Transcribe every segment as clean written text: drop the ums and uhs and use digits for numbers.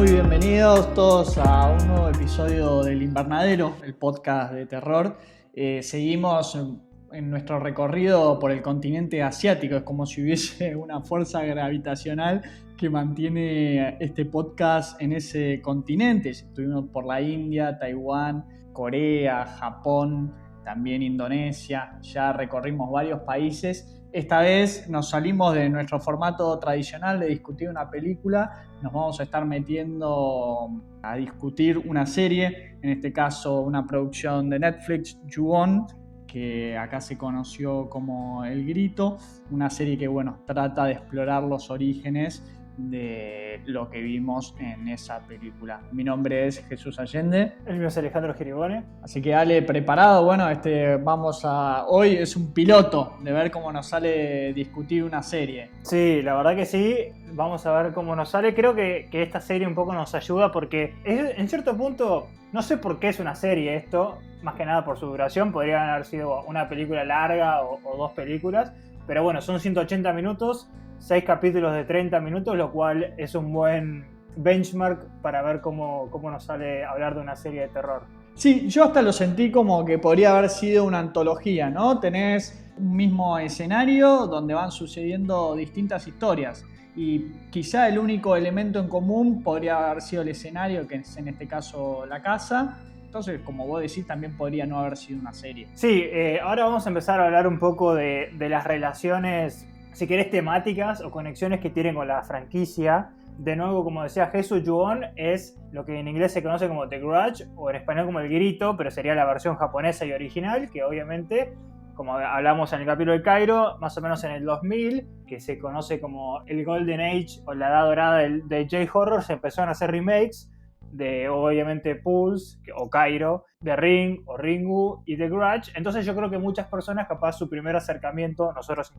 Muy bienvenidos todos a un nuevo episodio del Invernadero, el podcast de terror. Seguimos en nuestro recorrido por el continente asiático. Es como si hubiese una fuerza gravitacional que mantiene este podcast en ese continente. Estuvimos por la India, Taiwán, Corea, Japón, también Indonesia. Ya recorrimos varios países. Esta vez nos salimos de nuestro formato tradicional de discutir una película. Nos vamos a estar metiendo a discutir una serie, en este caso una producción de Netflix, Ju-On, que acá se conoció como El Grito, una serie que trata de explorar los orígenes de lo que vimos en esa película. Mi nombre es Jesús Allende. El mío es Alejandro Giribone. Así que dale, preparado. Hoy es un piloto de ver cómo nos sale discutir una serie. Sí, la verdad que sí. Vamos a ver cómo nos sale. Creo que esta serie un poco nos ayuda porque en cierto punto, no sé por qué es una serie esto, más que nada por su duración. Podrían haber sido una película larga o dos películas. Pero bueno, son 180 minutos, 6 capítulos de 30 minutos, lo cual es un buen benchmark para ver cómo nos sale hablar de una serie de terror. Sí, yo hasta lo sentí como que podría haber sido una antología, ¿no? Tenés un mismo escenario donde van sucediendo distintas historias y quizá el único elemento en común podría haber sido el escenario, que es en este caso la casa. Entonces, como vos decís, también podría no haber sido una serie. Sí, ahora vamos a empezar a hablar un poco de las relaciones, si querés, temáticas o conexiones que tienen con la franquicia. De nuevo, como decía Jesús, Ju-On es lo que en inglés se conoce como The Grudge o en español como El Grito, pero sería la versión japonesa y original, que obviamente, como hablamos en el capítulo de Cairo, más o menos en el 2000, que se conoce como el Golden Age o la edad dorada de J-Horror, se empezaron a hacer remakes de obviamente Pulse o Cairo, de Ring o Ringu y The Grudge. Entonces yo creo que muchas personas, capaz su primer acercamiento, nosotros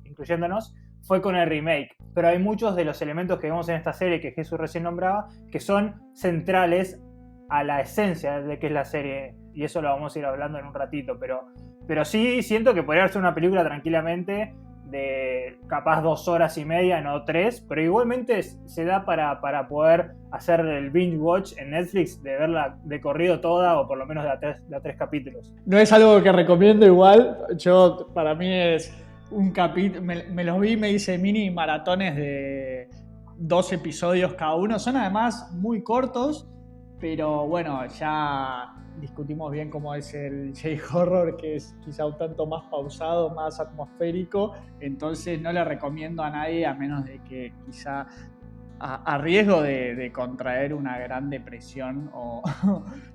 incluyéndonos, fue con el remake. Pero hay muchos de los elementos que vemos en esta serie que Jesús recién nombraba que son centrales a la esencia de que es la serie, y eso lo vamos a ir hablando en un ratito, pero sí siento que podría ser una película tranquilamente de capaz 2 horas y media, no 3, pero igualmente se da para poder hacer el binge watch en Netflix, de verla de corrido toda o por lo menos de a 3 capítulos. No es algo que recomiendo igual. Para mí es un capítulo, me los vi, me hice mini maratones de 2 episodios cada uno. Son además muy cortos, pero bueno, ya discutimos bien cómo es el J-Horror, que es quizá un tanto más pausado, más atmosférico. Entonces no le recomiendo a nadie, a menos de que quizá a riesgo de contraer una gran depresión o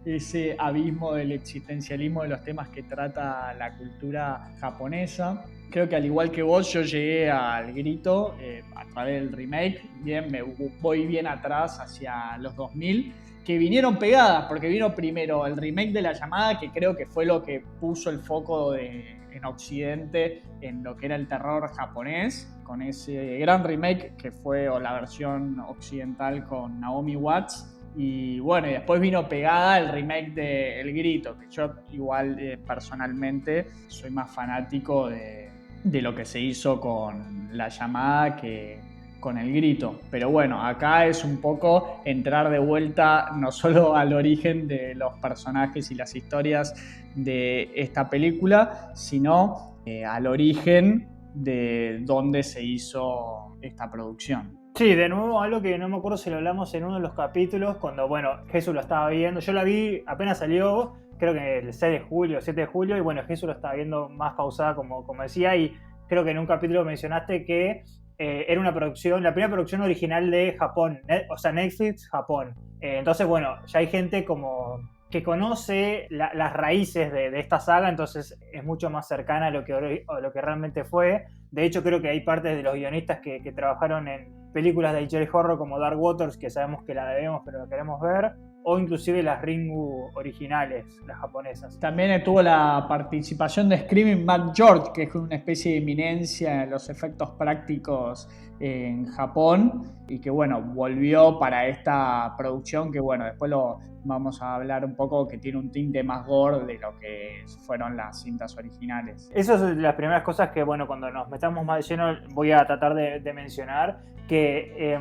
ese abismo del existencialismo de los temas que trata la cultura japonesa. Creo que al igual que vos, yo llegué al Grito a través del remake. Me voy bien atrás hacia los 2000, que vinieron pegadas, porque vino primero el remake de La Llamada, que creo que fue lo que puso el foco en Occidente en lo que era el terror japonés, con ese gran remake que fue la versión occidental con Naomi Watts. Y bueno, y después vino pegada el remake de El Grito, que yo igual personalmente soy más fanático de lo que se hizo con La Llamada que con El Grito. Pero bueno, acá es un poco entrar de vuelta no solo al origen de los personajes y las historias de esta película, sino al origen de dónde se hizo esta producción. Sí, de nuevo, algo que no me acuerdo si lo hablamos en uno de los capítulos, cuando, Jesús lo estaba viendo. Yo la vi apenas salió, creo que el 6 de julio, 7 de julio, y bueno, Jesús lo estaba viendo más pausada, como decía, y creo que en un capítulo mencionaste que era una producción, la primera producción original de Japón, o sea, Netflix Japón. Entonces, bueno, ya hay gente como que conoce las raíces de esta saga, entonces es mucho más cercana a lo que realmente fue. De hecho, creo que hay partes de los guionistas que trabajaron en películas de J-Horror como Dark Waters, que sabemos que la debemos, pero la queremos ver, o inclusive las Ringu originales, las japonesas. También tuvo la participación de Screaming Mad George, que es una especie de eminencia en los efectos prácticos en Japón, y que volvió para esta producción que después lo vamos a hablar un poco, que tiene un tinte más gore de lo que fueron las cintas originales. Esas son las primeras cosas que cuando nos metamos más de lleno voy a tratar de mencionar, que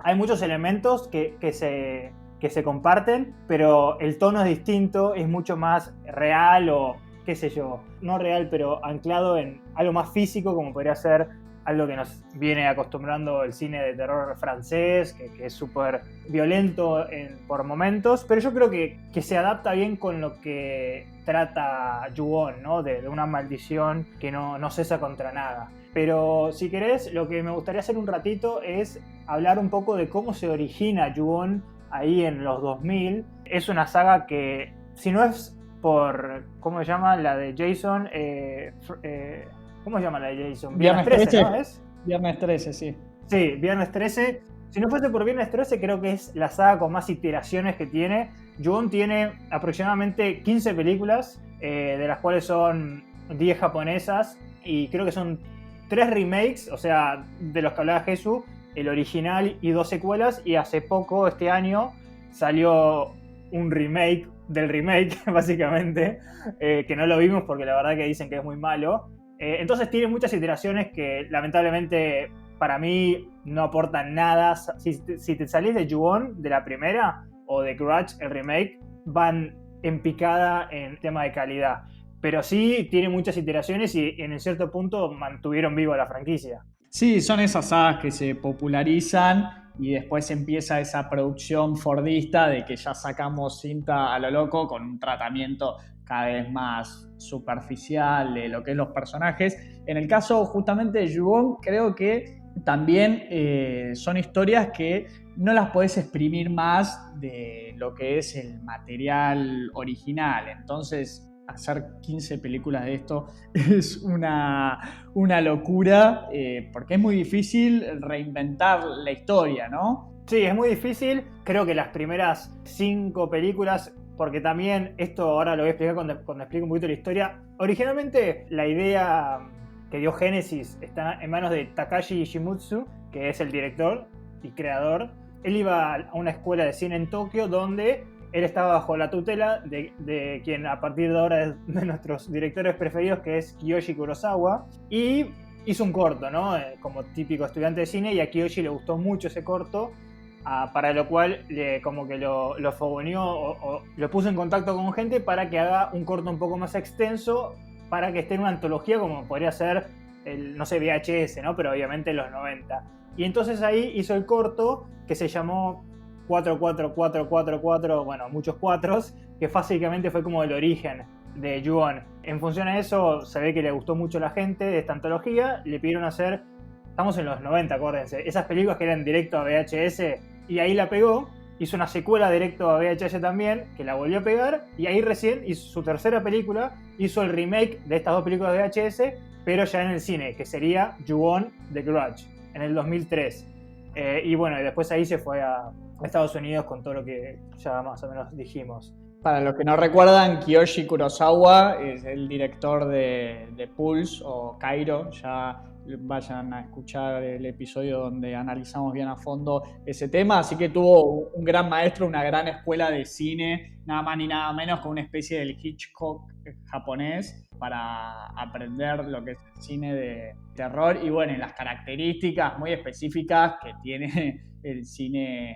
hay muchos elementos que se comparten, pero el tono es distinto, es mucho más real o qué sé yo, no real, pero anclado en algo más físico, como podría ser algo que nos viene acostumbrando el cine de terror francés, que es súper violento por momentos, pero yo creo que se adapta bien con lo que trata Ju-on, ¿no? De una maldición que no cesa contra nada. Pero si querés, lo que me gustaría hacer un ratito es hablar un poco de cómo se origina Ju-on ahí en los 2000. Es una saga que, si no es por, ¿cómo se llama? La de Jason, ¿cómo se llama la de Jason? Viernes 13, ¿no es? Viernes 13, sí. Sí, Viernes 13. Si no fuese por Viernes 13, creo que es la saga con más iteraciones que tiene. Ju-on tiene aproximadamente 15 películas, de las cuales son 10 japonesas, y creo que son 3 remakes, o sea, de los que hablaba Jesús, el original y 2 secuelas, y hace poco, este año, salió un remake del remake, básicamente, que no lo vimos porque la verdad que dicen que es muy malo. Entonces tiene muchas iteraciones que lamentablemente para mí no aportan nada. Si te salís de Ju-on, de la primera, o de Grudge, el remake, van en picada en tema de calidad. Pero sí tiene muchas iteraciones y en cierto punto mantuvieron viva la franquicia. Sí, son esas sagas que se popularizan y después empieza esa producción fordista de que ya sacamos cinta a lo loco con un tratamiento cada vez más superficial de lo que es los personajes. En el caso justamente de Ju-on, creo que también son historias que no las podés exprimir más de lo que es el material original. Entonces, hacer 15 películas de esto es una locura, porque es muy difícil reinventar la historia, ¿no? Sí, es muy difícil. Creo que las primeras 5 películas, porque también esto ahora lo voy a explicar cuando explique un poquito la historia. Originalmente la idea que dio Génesis está en manos de Takashi Shimutsu, que es el director y creador. Él iba a una escuela de cine en Tokio donde él estaba bajo la tutela de quien a partir de ahora es de nuestros directores preferidos, que es Kiyoshi Kurosawa, y hizo un corto, ¿no? Como típico estudiante de cine, y a Kiyoshi le gustó mucho ese corto, para lo cual como que lo fogoneó o lo puso en contacto con gente para que haga un corto un poco más extenso, para que esté en una antología como podría ser el, no sé, VHS, ¿no? Pero obviamente en los 90. Y entonces ahí hizo el corto que se llamó 44444, bueno, muchos cuatros, que básicamente fue como el origen de Ju-on. En función a eso, se ve que le gustó mucho a la gente de esta antología, le pidieron hacer, estamos en los 90, acuérdense, esas películas que eran directo a VHS, y ahí la pegó. Hizo una secuela directo a VHS también, que la volvió a pegar, y ahí recién hizo su tercera película, hizo el remake de estas 2 películas de VHS, pero ya en el cine, que sería Ju-on The Grudge, en el 2003. Y bueno, y después ahí se fue a Estados Unidos con todo lo que ya más o menos dijimos. Para los que no recuerdan, Kiyoshi Kurosawa es el director de Pulse o Cairo. Ya vayan a escuchar el episodio donde analizamos bien a fondo ese tema. Así que tuvo un gran maestro, una gran escuela de cine, nada más ni nada menos, con una especie del Hitchcock japonés para aprender lo que es el cine de terror y bueno, las características muy específicas que tiene el cine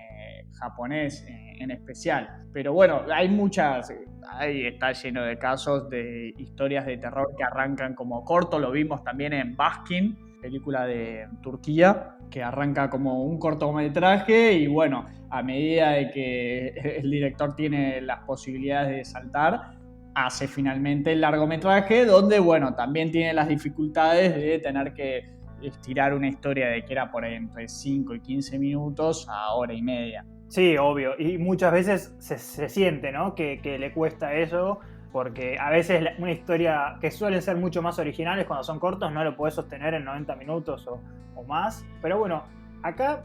japonés en especial. Pero bueno, hay muchas, ahí está lleno de casos de historias de terror que arrancan como corto. Lo vimos también en Baskin, película de Turquía, que arranca como un cortometraje y bueno, a medida de que el director tiene las posibilidades de saltar, hace finalmente el largometraje, donde bueno, también tiene las dificultades de tener que estirar una historia de que era por ahí entre 5 y 15 minutos a hora y media. Sí, obvio, y muchas veces se siente, ¿no? Que le cuesta eso, porque a veces una historia que suelen ser mucho más originales cuando son cortos no lo podés sostener en 90 minutos o más. Pero bueno, acá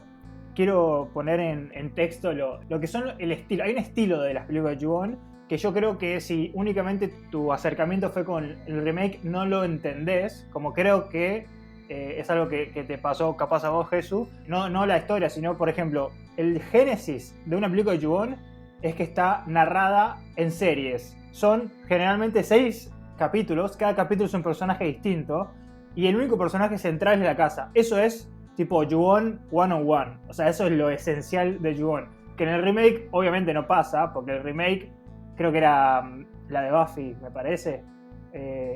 quiero poner en texto lo que son el estilo. Hay un estilo de las películas de Ju-on que yo creo que si únicamente tu acercamiento fue con el remake no lo entendés, como creo que es algo que te pasó capaz a vos, Jesús. No la historia, sino por ejemplo, el génesis de una película de Ju-on es que está narrada en series. Son generalmente 6 capítulos, cada capítulo es un personaje distinto y el único personaje central es la casa. Eso es tipo Ju-on 101. O sea, eso es lo esencial de Ju-on. Que en el remake obviamente no pasa, porque el remake creo que era la de Buffy, me parece,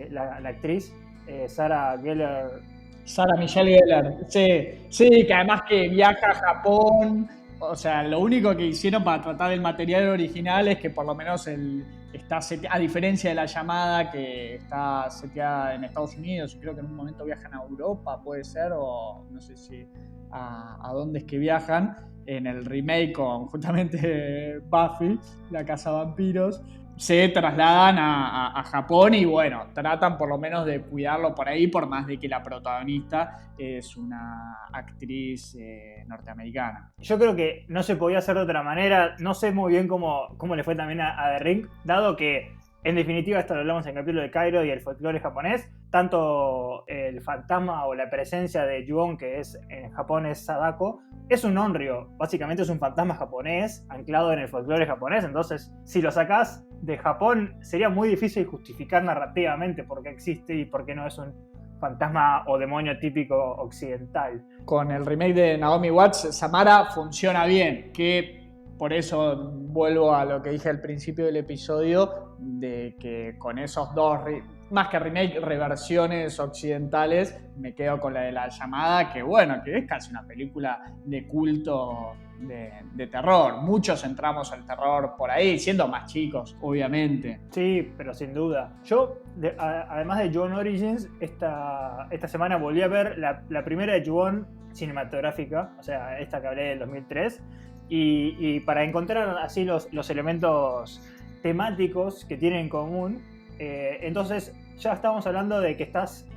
la actriz, Sarah Gellar. Sarah Michelle Gellar, sí, que además que viaja a Japón, o sea, lo único que hicieron para tratar el material original es que por lo menos está a diferencia de La Llamada, que está seteada en Estados Unidos, creo que en un momento viajan a Europa, puede ser, o no sé si a dónde es que viajan, en el remake con justamente Buffy, la cazavampiros, se trasladan a Japón y bueno, tratan por lo menos de cuidarlo por ahí, por más de que la protagonista es una actriz norteamericana. Yo creo que no se podía hacer de otra manera. No sé muy bien cómo le fue también a The Ring, dado que en definitiva esto lo hablamos en el capítulo de Kairo y el folclore japonés. Tanto el fantasma o la presencia de Ju-on, que es en Japón es Sadako, es un onryo. Básicamente es un fantasma japonés anclado en el folclore japonés. Entonces, si lo sacás de Japón, sería muy difícil justificar narrativamente por qué existe y por qué no es un fantasma o demonio típico occidental. Con el remake de Naomi Watts, Samara funciona bien, que por eso vuelvo a lo que dije al principio del episodio, de que con esos dos, más que remake, reversiones occidentales, me quedo con la de La Llamada, que bueno, que es casi una película de culto de terror. Muchos entramos al terror por ahí, siendo más chicos, obviamente. Sí, pero sin duda. Yo, además de Ju-on Origins, esta semana volví a ver la primera de Ju-on cinematográfica, o sea, esta que hablé del 2003, y para encontrar así los elementos temáticos que tienen en común, entonces ya estamos hablando de que todas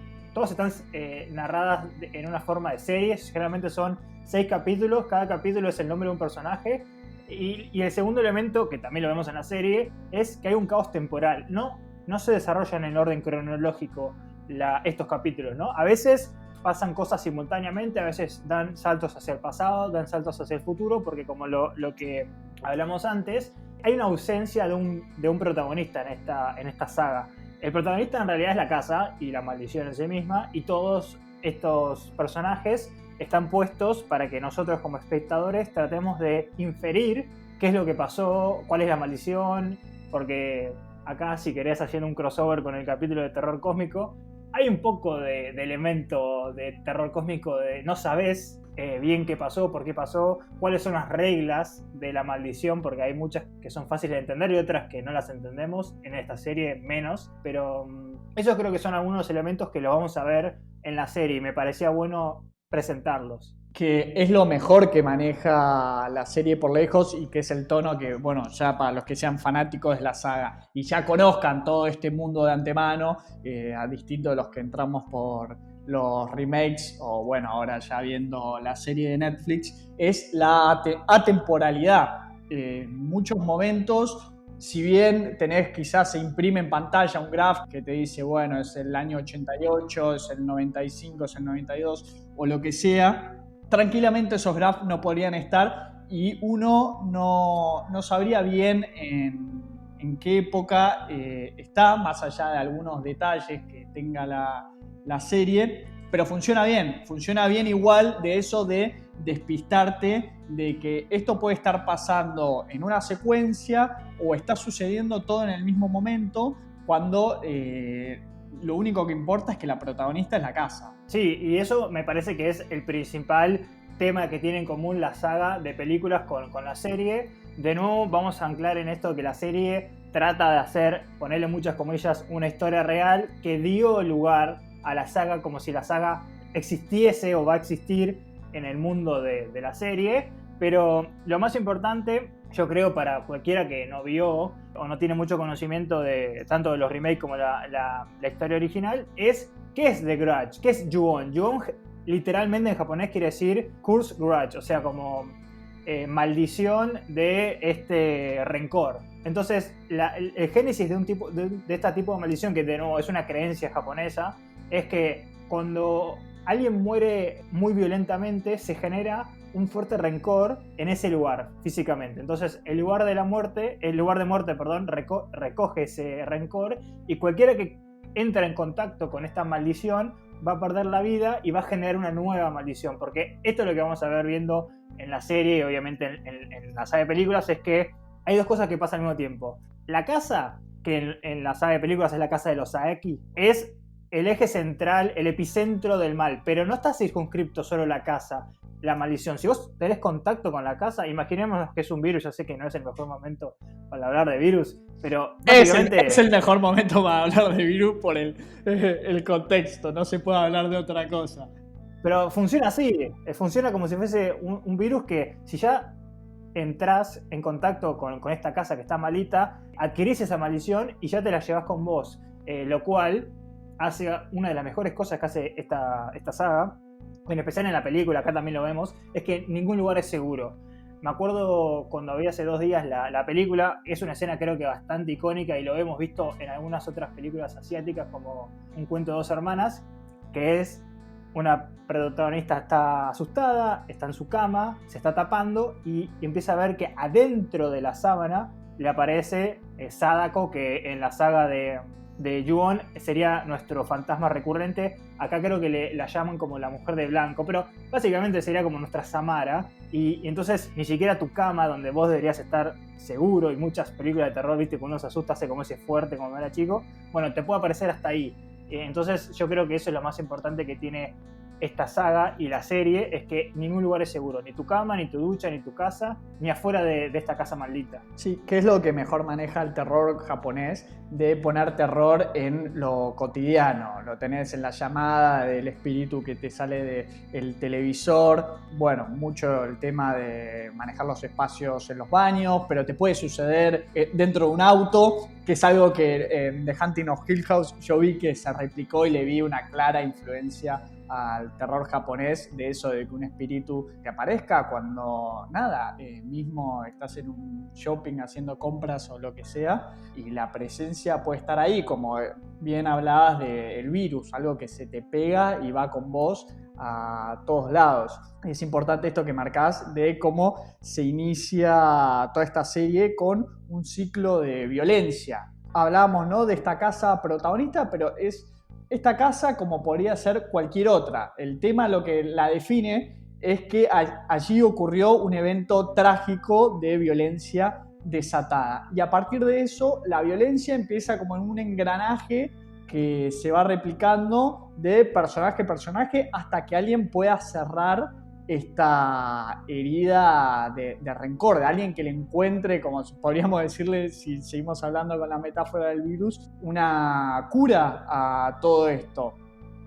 están narradas en una forma de series. Generalmente son 6 capítulos, cada capítulo es el nombre de un personaje, y el segundo elemento, que también lo vemos en la serie, es que hay un caos temporal. No se desarrollan en orden cronológico estos capítulos, ¿no? A veces pasan cosas simultáneamente, a veces dan saltos hacia el pasado, dan saltos hacia el futuro, porque como lo que hablamos antes, hay una ausencia de un protagonista en esta saga. El protagonista en realidad es la casa y la maldición en sí misma, y todos estos personajes están puestos para que nosotros como espectadores tratemos de inferir qué es lo que pasó, cuál es la maldición, porque acá, si querés, haciendo un crossover con el capítulo de terror cósmico, hay un poco de elemento de terror cósmico de no sabés bien qué pasó, por qué pasó, cuáles son las reglas de la maldición, porque hay muchas que son fáciles de entender y otras que no las entendemos, en esta serie menos, pero esos creo que son algunos elementos que los vamos a ver en la serie y me parecía bueno presentarlos. Que es lo mejor que maneja la serie por lejos y que es el tono que, bueno, ya para los que sean fanáticos de la saga y ya conozcan todo este mundo de antemano, a distinto de los que entramos por los remakes o bueno, ahora ya viendo la serie de Netflix, es la atemporalidad. En muchos momentos, si bien quizás se imprime en pantalla un graph que te dice, bueno, es el año 88, es el 95, es el 92 o lo que sea, tranquilamente esos graphs no podrían estar y uno no sabría bien en qué época está, más allá de algunos detalles que tenga la serie, pero funciona bien igual de eso de despistarte de que esto puede estar pasando en una secuencia o está sucediendo todo en el mismo momento cuando lo único que importa es que la protagonista es la casa. Sí, y eso me parece que es el principal tema que tiene en común la saga de películas con la serie. De nuevo vamos a anclar en esto que la serie trata de hacer, ponerle muchas comillas, una historia real que dio lugar a la saga como si la saga existiese o va a existir en el mundo de la serie. Pero lo más importante, yo creo, para cualquiera que no vio o no tiene mucho conocimiento de tanto de los remakes como la historia original, es ¿qué es The Grudge? ¿Qué es Ju-on? Ju-on literalmente en japonés quiere decir Curse Grudge, o sea, como maldición de este rencor. Entonces, el génesis de este tipo de maldición, que de nuevo es una creencia japonesa, es que cuando alguien muere muy violentamente, se genera un fuerte rencor en ese lugar, físicamente. Entonces, el lugar de muerte, recoge ese rencor y cualquiera que entra en contacto con esta maldición va a perder la vida y va a generar una nueva maldición. Porque esto es lo que vamos a ver viendo en la serie y obviamente en la saga de películas, es que hay dos cosas que pasan al mismo tiempo. La casa, que en la saga de películas es la casa de los Saeki, es el eje central, el epicentro del mal, pero no está circunscripto solo la casa, la maldición. Si vos tenés contacto con la casa, imaginémonos que es un virus. Ya sé que no es el mejor momento para hablar de virus, pero básicamente es el mejor momento para hablar de virus por el contexto, no se puede hablar de otra cosa. Pero funciona así, funciona como si fuese un virus que si ya entras en contacto con esta casa que está malita, adquirís esa maldición y ya te la llevas con vos, lo cual hace una de las mejores cosas que hace esta saga, en especial en la película, acá también lo vemos, es que ningún lugar es seguro. Me acuerdo cuando vi hace 2 días la película, es una escena creo que bastante icónica y lo hemos visto en algunas otras películas asiáticas como Un cuento de 2 hermanas, que es una protagonista está asustada, está en su cama, se está tapando y empieza a ver que adentro de la sábana le aparece Sadako, que en la saga de Ju-On sería nuestro fantasma recurrente. Acá creo que la llaman como la mujer de blanco, pero básicamente sería como nuestra Samara. Y entonces ni siquiera tu cama, donde vos deberías estar seguro, y muchas películas de terror, viste, cuando uno se asusta hace como ese fuerte cuando era chico, bueno, te puede aparecer hasta ahí. Entonces yo creo que eso es lo más importante que tiene esta saga y la serie, es que ningún lugar es seguro, ni tu cama, ni tu ducha, ni tu casa, ni afuera de esta casa maldita. Sí, que es lo que mejor maneja el terror japonés, de poner terror en lo cotidiano. Lo tenés en la llamada del espíritu que te sale del televisor, bueno, mucho el tema de manejar los espacios en los baños, pero te puede suceder dentro de un auto, que es algo que en The Haunting of Hill House yo vi que se replicó y le vi una clara influencia al terror japonés, de eso de que un espíritu te aparezca cuando nada, mismo estás en un shopping haciendo compras o lo que sea, y la presencia puede estar ahí, como bien hablabas del virus, algo que se te pega y va con vos a todos lados. Es importante esto que marcás de cómo se inicia toda esta serie con un ciclo de violencia. Hablábamos, ¿no?, de esta casa protagonista, pero es esta casa como podría ser cualquier otra. El tema, lo que la define, es que allí ocurrió un evento trágico de violencia desatada. Y a partir de eso, la violencia empieza como en un engranaje que se va replicando de personaje a personaje hasta que alguien pueda cerrar esta herida de rencor, de alguien que le encuentre, como podríamos decirle, si seguimos hablando con la metáfora del virus, una cura a todo esto.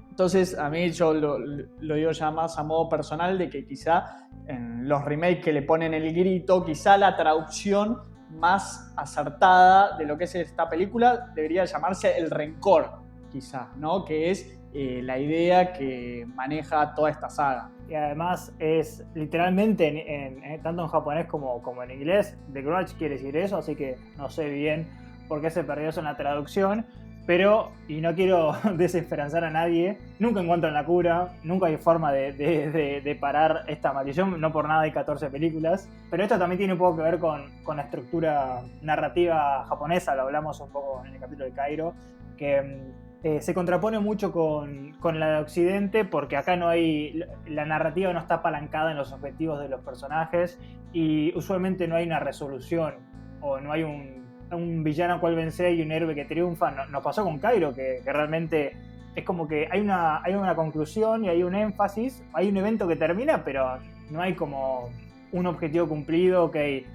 Entonces, a mí yo lo digo ya más a modo personal, de que quizá en los remakes que le ponen el grito, quizá la traducción más acertada de lo que es esta película debería llamarse El Rencor, quizá, ¿no? Que es la idea que maneja toda esta saga. Y además es literalmente, tanto en japonés como en inglés, The Grudge quiere decir eso, así que no sé bien por qué se perdió eso en la traducción, pero, y no quiero desesperanzar a nadie, nunca encuentran la cura, nunca hay forma de parar esta maldición, no por nada hay 14 películas, pero esto también tiene un poco que ver con la estructura narrativa japonesa, lo hablamos un poco en el capítulo de Cairo, que se contrapone mucho con la de Occidente, porque acá no hay, la narrativa no está apalancada en los objetivos de los personajes y usualmente no hay una resolución o no hay un villano cual vencer y un héroe que triunfa. Nos pasó con Cairo, que realmente es como que hay una conclusión y hay un énfasis, hay un evento que termina, pero no hay como un objetivo cumplido, que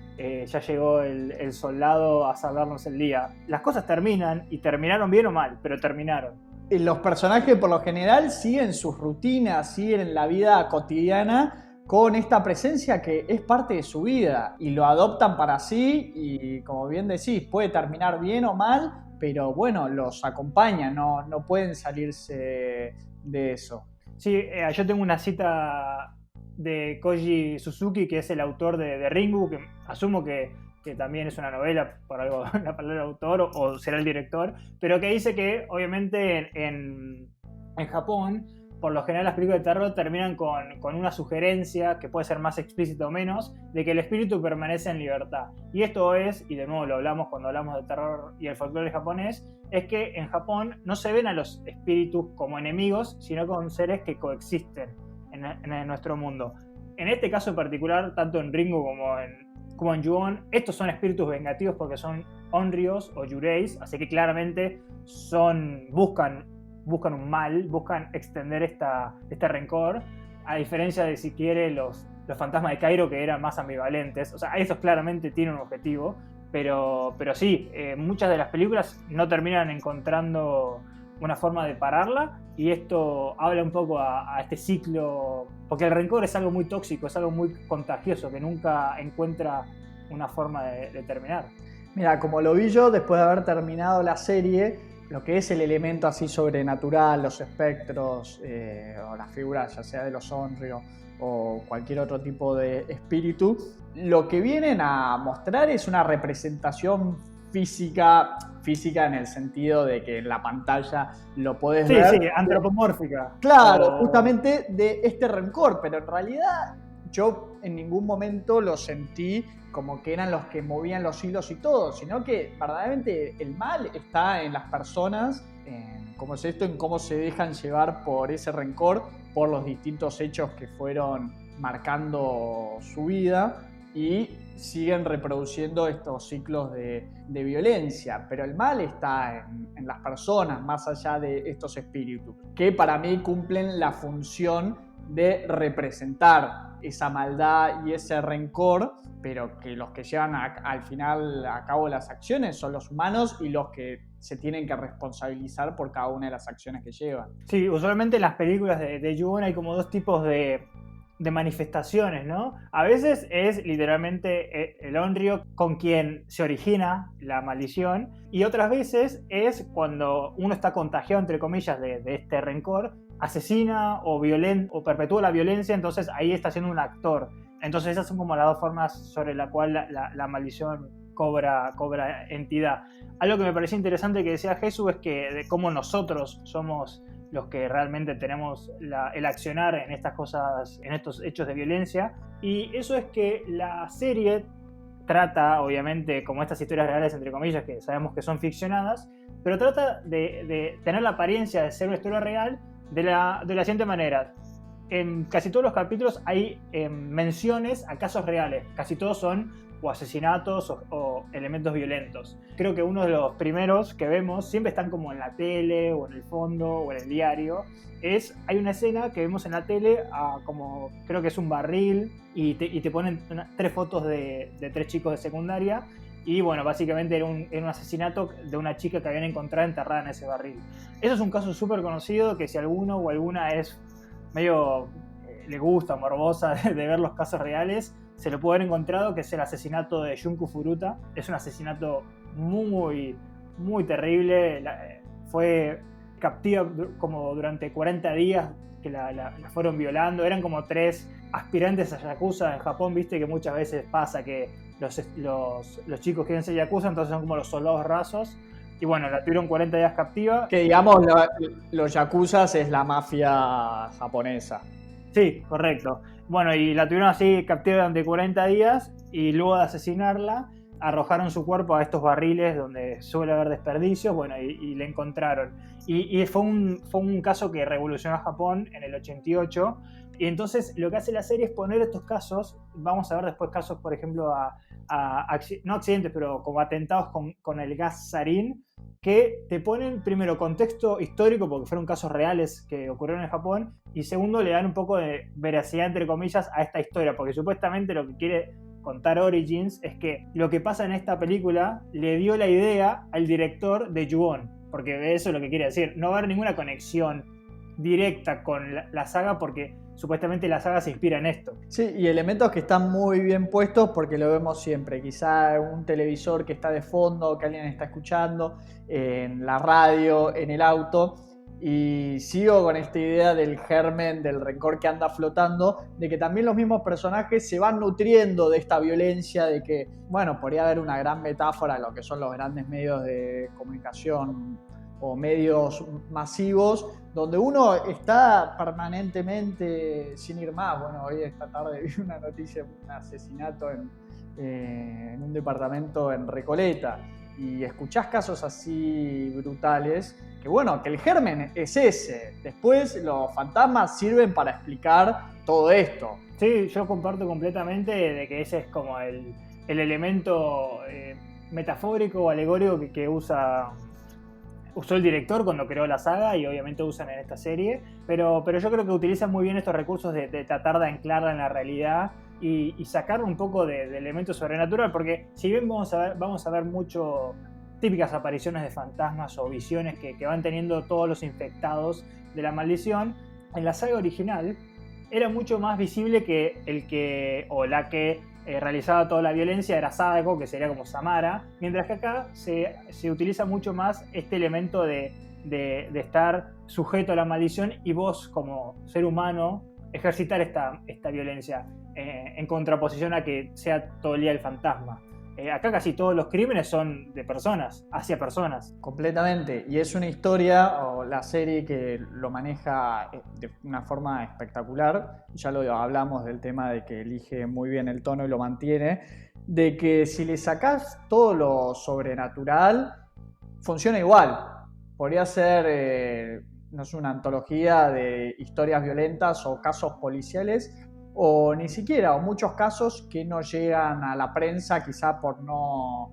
ya llegó el soldado a salvarnos el día. Las cosas terminan, y terminaron bien o mal, pero terminaron. Los personajes por lo general siguen sus rutinas, siguen la vida cotidiana con esta presencia que es parte de su vida y lo adoptan para sí, y como bien decís, puede terminar bien o mal, pero bueno, los acompaña, no pueden salirse de eso. Sí, yo tengo una cita de Koji Suzuki, que es el autor de Ringu, que asumo que también es una novela, por algo la palabra autor, o será el director, pero que dice que obviamente en Japón por lo general las películas de terror terminan con una sugerencia, que puede ser más explícita o menos, de que el espíritu permanece en libertad. Y esto es, y de nuevo lo hablamos cuando hablamos de terror y el folclore japonés, es que en Japón no se ven a los espíritus como enemigos, sino como seres que coexisten en nuestro mundo. En este caso en particular, tanto en Ringo como en Ju-On, estos son espíritus vengativos porque son onryos o yureis, así que claramente buscan un mal, buscan extender este rencor, a diferencia de, si quiere, los fantasmas de Cairo, que eran más ambivalentes. O sea, estos claramente tienen un objetivo, pero sí, muchas de las películas no terminan encontrando una forma de pararla, y esto habla un poco a este ciclo, porque el rencor es algo muy tóxico, es algo muy contagioso, que nunca encuentra una forma de terminar. Mira, como lo vi yo después de haber terminado la serie, lo que es el elemento así sobrenatural, los espectros o las figuras, ya sea de los onryo o cualquier otro tipo de espíritu, lo que vienen a mostrar es una representación física en el sentido de que en la pantalla lo podés ver. Sí, antropomórfica. Claro, justamente de este rencor, pero en realidad yo en ningún momento lo sentí como que eran los que movían los hilos y todo, sino que verdaderamente el mal está en las personas, en cómo es esto, en cómo se dejan llevar por ese rencor, por los distintos hechos que fueron marcando su vida y siguen reproduciendo estos ciclos de violencia. Pero el mal está en las personas, más allá de estos espíritus, que para mí cumplen la función de representar esa maldad y ese rencor, pero que los que llevan al final a cabo las acciones son los humanos y los que se tienen que responsabilizar por cada una de las acciones que llevan. Sí, usualmente en las películas de Ju-On hay como dos tipos de manifestaciones, ¿no? A veces es literalmente el onryo con quien se origina la maldición, y otras veces es cuando uno está contagiado, entre comillas, de este rencor, asesina o perpetúa la violencia, entonces ahí está siendo un actor. Entonces esas son como las dos formas sobre la cual la maldición cobra entidad. Algo que me pareció interesante que decía Jesús es que de cómo nosotros somos los que realmente tenemos el accionar en estas cosas, en estos hechos de violencia, y eso es que la serie trata, obviamente, como estas historias reales, entre comillas, que sabemos que son ficcionadas, pero trata de tener la apariencia de ser una historia real de la siguiente manera. En casi todos los capítulos hay menciones a casos reales, casi todos son o asesinatos o elementos violentos. Creo que uno de los primeros que vemos, siempre están como en la tele o en el fondo o en el diario, hay una escena que vemos en la tele, como creo que es un barril, y te ponen 3 fotos de 3 chicos de secundaria, y bueno, básicamente era un asesinato de una chica que habían encontrado enterrada en ese barril. Eso es un caso súper conocido, que si alguno o alguna es medio le gusta, morbosa de ver los casos reales, se lo puede haber encontrado, que es el asesinato de Junko Furuta. Es un asesinato muy, muy terrible. Fue captiva como durante 40 días, que la fueron violando. Eran como 3 aspirantes a yakuza en Japón, viste que muchas veces pasa que los chicos quieren ser yakuza, entonces son como los soldados rasos. Y bueno, la tuvieron 40 días captiva. Que digamos, los yakuzas es la mafia japonesa. Sí, correcto. Bueno, y la tuvieron así captiva durante 40 días, y luego de asesinarla arrojaron su cuerpo a estos barriles donde suele haber desperdicios, bueno, y le encontraron. Y fue un caso que revolucionó a Japón en el 88, y entonces lo que hace la serie es poner estos casos. Vamos a ver después casos, por ejemplo, no accidentes, pero como atentados con el gas sarín, que te ponen primero contexto histórico, porque fueron casos reales que ocurrieron en Japón, y segundo, le dan un poco de veracidad, entre comillas, a esta historia, porque supuestamente lo que quiere contar Origins es que lo que pasa en esta película le dio la idea al director de Ju-On, porque eso es lo que quiere decir. No va a haber ninguna conexión directa con la saga, porque supuestamente la saga se inspira en esto. Sí, y elementos que están muy bien puestos porque lo vemos siempre. Quizá un televisor que está de fondo, que alguien está escuchando, en la radio, en el auto. Y sigo con esta idea del germen, del rencor que anda flotando, de que también los mismos personajes se van nutriendo de esta violencia, de que, bueno, podría haber una gran metáfora en lo que son los grandes medios de comunicación o medios masivos, donde uno está permanentemente, sin ir más. Bueno, hoy esta tarde vi una noticia de un asesinato en un departamento en Recoleta, y escuchás casos así brutales, que bueno, que el germen es ese. Después los fantasmas sirven para explicar todo esto. Sí, yo comparto completamente de que ese es como el elemento metafórico o alegórico que usó el director cuando creó la saga, y obviamente usan en esta serie, pero yo creo que utilizan muy bien estos recursos de tratar de anclarla en la realidad y sacar un poco de elemento sobrenatural, porque si bien vamos a ver mucho típicas apariciones de fantasmas o visiones que van teniendo todos los infectados de la maldición, en la saga original era mucho más visible que el que o la que realizaba toda la violencia era Sadako, que sería como Samara, mientras que acá se utiliza mucho más este elemento de estar sujeto a la maldición y vos como ser humano ejercitar esta violencia en contraposición a que sea todo el día el fantasma. Acá casi todos los crímenes son de personas, hacia personas. Completamente, y es una historia o la serie que lo maneja de una forma espectacular. Ya lo hablamos del tema de que elige muy bien el tono y lo mantiene, de que si le sacás todo lo sobrenatural, funciona igual. Podría ser, no sé, una antología de historias violentas o casos policiales, o ni siquiera, o muchos casos que no llegan a la prensa quizá por no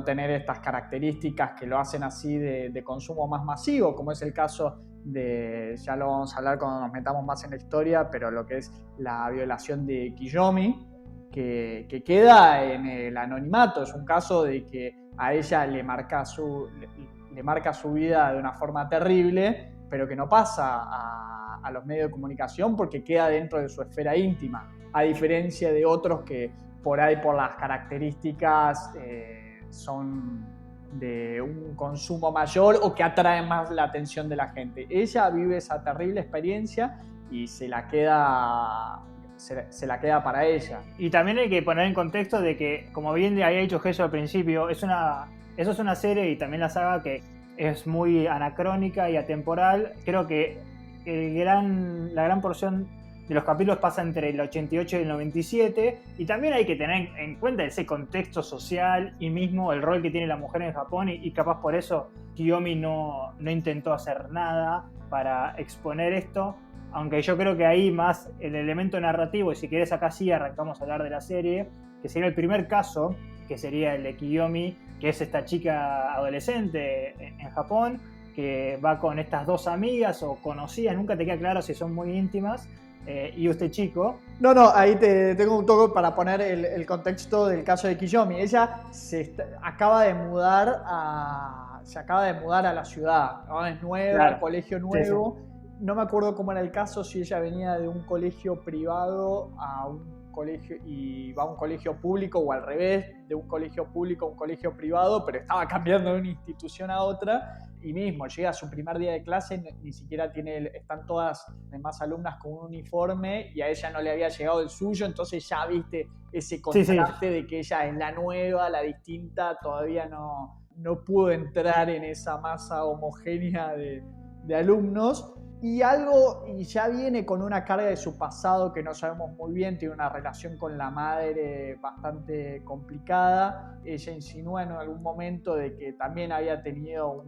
tener estas características que lo hacen así de consumo más masivo, como es el caso de, ya lo vamos a hablar cuando nos metamos más en la historia, pero lo que es la violación de Kiyomi, que queda en el anonimato. Es un caso de que a ella le marca su vida de una forma terrible, pero que no pasa a los medios de comunicación porque queda dentro de su esfera íntima, a diferencia de otros que por ahí, por las características, son de un consumo mayor o que atraen más la atención de la gente. Ella vive esa terrible experiencia y se la queda para ella. Y también hay que poner en contexto de que, como bien había dicho Jesús al principio, eso es una serie, y también la saga, que es muy anacrónica y atemporal. Creo que la gran porción de los capítulos pasa entre el 88 y el 97, y también hay que tener en cuenta ese contexto social y mismo el rol que tiene la mujer en Japón, y capaz por eso Kiyomi no intentó hacer nada para exponer esto, aunque yo creo que ahí más el elemento narrativo, y si querés acá sí arrancamos a hablar de la serie, que sería el primer caso, que sería el de Kiyomi, que es esta chica adolescente en Japón, que va con estas dos amigas o conocidas, nunca te queda claro si son muy íntimas, y este chico. No, ahí tengo un toque para poner el contexto del caso de Kiyomi. Ella se acaba de mudar a la ciudad, ¿no? Es nueva, claro. Colegio nuevo. Sí. No me acuerdo cómo era el caso, si ella venía de un colegio privado a un colegio y va a un colegio público, o al revés, de un colegio público a un colegio privado, pero estaba cambiando de una institución a otra. Y mismo llega a su primer día de clase, ni siquiera están todas las demás alumnas con un uniforme y a ella no le había llegado el suyo, entonces ya viste ese contraste de que ella es la nueva, la distinta, todavía no pudo entrar en esa masa homogénea de alumnos. Y ya viene con una carga de su pasado que no sabemos muy bien, tiene una relación con la madre bastante complicada. Ella insinúa en algún momento de que también había tenido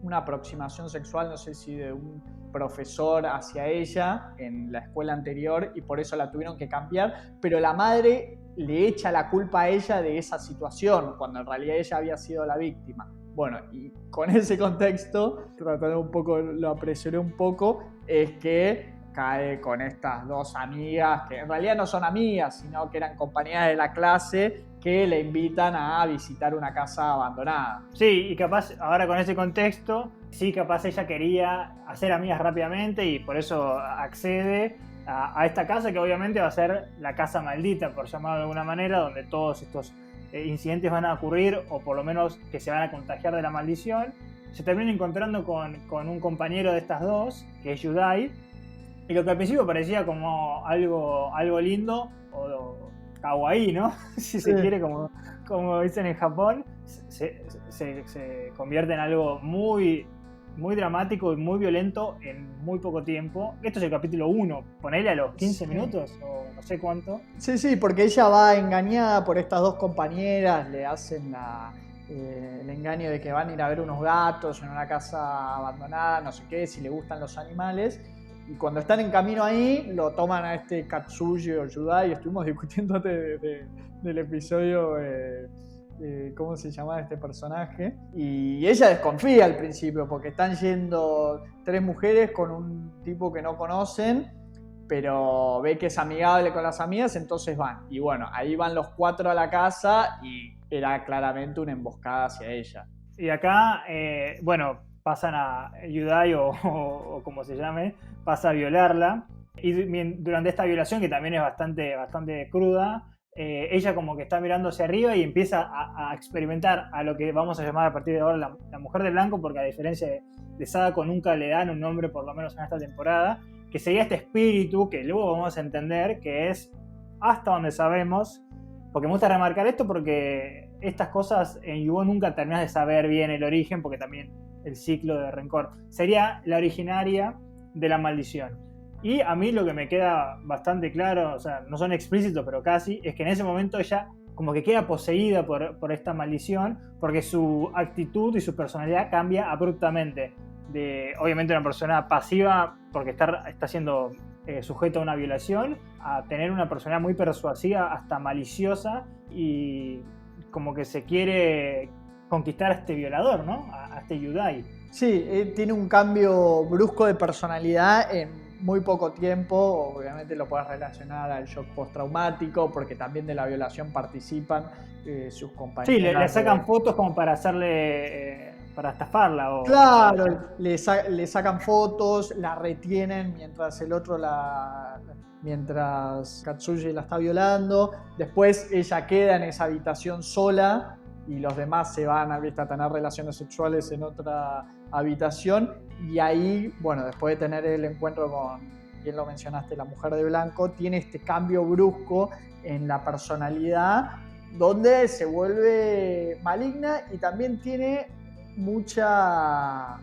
una aproximación sexual, no sé si de un profesor hacia ella en la escuela anterior, y por eso la tuvieron que cambiar, pero la madre le echa la culpa a ella de esa situación, cuando en realidad ella había sido la víctima. Bueno, y con ese contexto, tratando un poco, lo apresuré un poco, es que cae con estas dos amigas, que en realidad no son amigas, sino que eran compañeras de la clase, que le invitan a visitar una casa abandonada. Sí, y capaz, ahora con ese contexto, sí, capaz ella quería hacer amigas rápidamente y por eso accede a esta casa, que obviamente va a ser la casa maldita, por llamarlo de alguna manera, donde todos estos incidentes van a ocurrir, o por lo menos que se van a contagiar de la maldición. Se termina encontrando con un compañero de estas dos, que es Yudai, y lo que al principio parecía como algo lindo, o kawaii, ¿no? Si se quiere, como dicen en Japón, se convierte en algo muy muy dramático y muy violento en muy poco tiempo. Esto es el capítulo 1, ponele a los 15 minutos o no sé cuánto. Sí, porque ella va engañada por estas dos compañeras, le hacen el engaño de que van a ir a ver unos gatos en una casa abandonada, no sé qué, si le gustan los animales. Y cuando están en camino ahí, lo toman a este Katsuji o Yudai. Estuvimos discutiendo antes del episodio cómo se llamaba este personaje. Y ella desconfía al principio, porque están yendo 3 mujeres con un tipo que no conocen, pero ve que es amigable con las amigas, entonces van. Y bueno, ahí van los 4 a la casa y era claramente una emboscada hacia ella. Y acá, bueno, pasan a Yudai o como se llame, pasa a violarla. Y durante esta violación, que también es bastante cruda, ella como que está mirando hacia arriba y empieza a experimentar a lo que vamos a llamar a partir de ahora la mujer de blanco, porque a diferencia de Sadako nunca le dan un nombre, por lo menos en esta temporada, que sería este espíritu que luego vamos a entender que es, hasta donde sabemos, porque me gusta remarcar esto porque estas cosas en Yu-Gi-Oh! Nunca terminas de saber bien el origen, porque también el ciclo de rencor sería la originaria de la maldición. Y a mí lo que me queda bastante claro, o sea, no son explícitos, pero casi, es que en ese momento ella como que queda poseída por esta maldición, porque su actitud y su personalidad cambia abruptamente. De, obviamente, una persona pasiva, porque está siendo sujeto a una violación, a tener una personalidad muy persuasiva, hasta maliciosa, y como que se quiere conquistar a este violador, ¿no? A este Yudai. Sí, tiene un cambio brusco de personalidad en muy poco tiempo. Obviamente lo puedes relacionar al shock postraumático, porque también de la violación participan sus compañeros. Sí, le sacan fotos como para hacerle... para estafarla. Claro, le sacan fotos, la retienen mientras el otro mientras Katsuji la está violando. Después ella queda en esa habitación sola y los demás se van a tener relaciones sexuales en otra habitación. Y ahí, bueno, después de tener el encuentro con, bien lo mencionaste, la mujer de blanco, tiene este cambio brusco en la personalidad, donde se vuelve maligna y también tiene mucha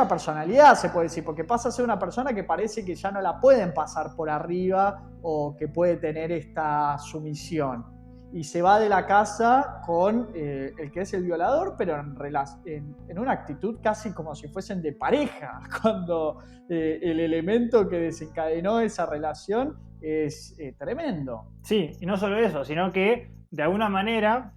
personalidad, se puede decir, porque pasa a ser una persona que parece que ya no la pueden pasar por arriba o que puede tener esta sumisión. Y se va de la casa con el que es el violador, pero en una actitud casi como si fuesen de pareja, cuando el elemento que desencadenó esa relación es tremendo. Sí, y no solo eso, sino que de alguna manera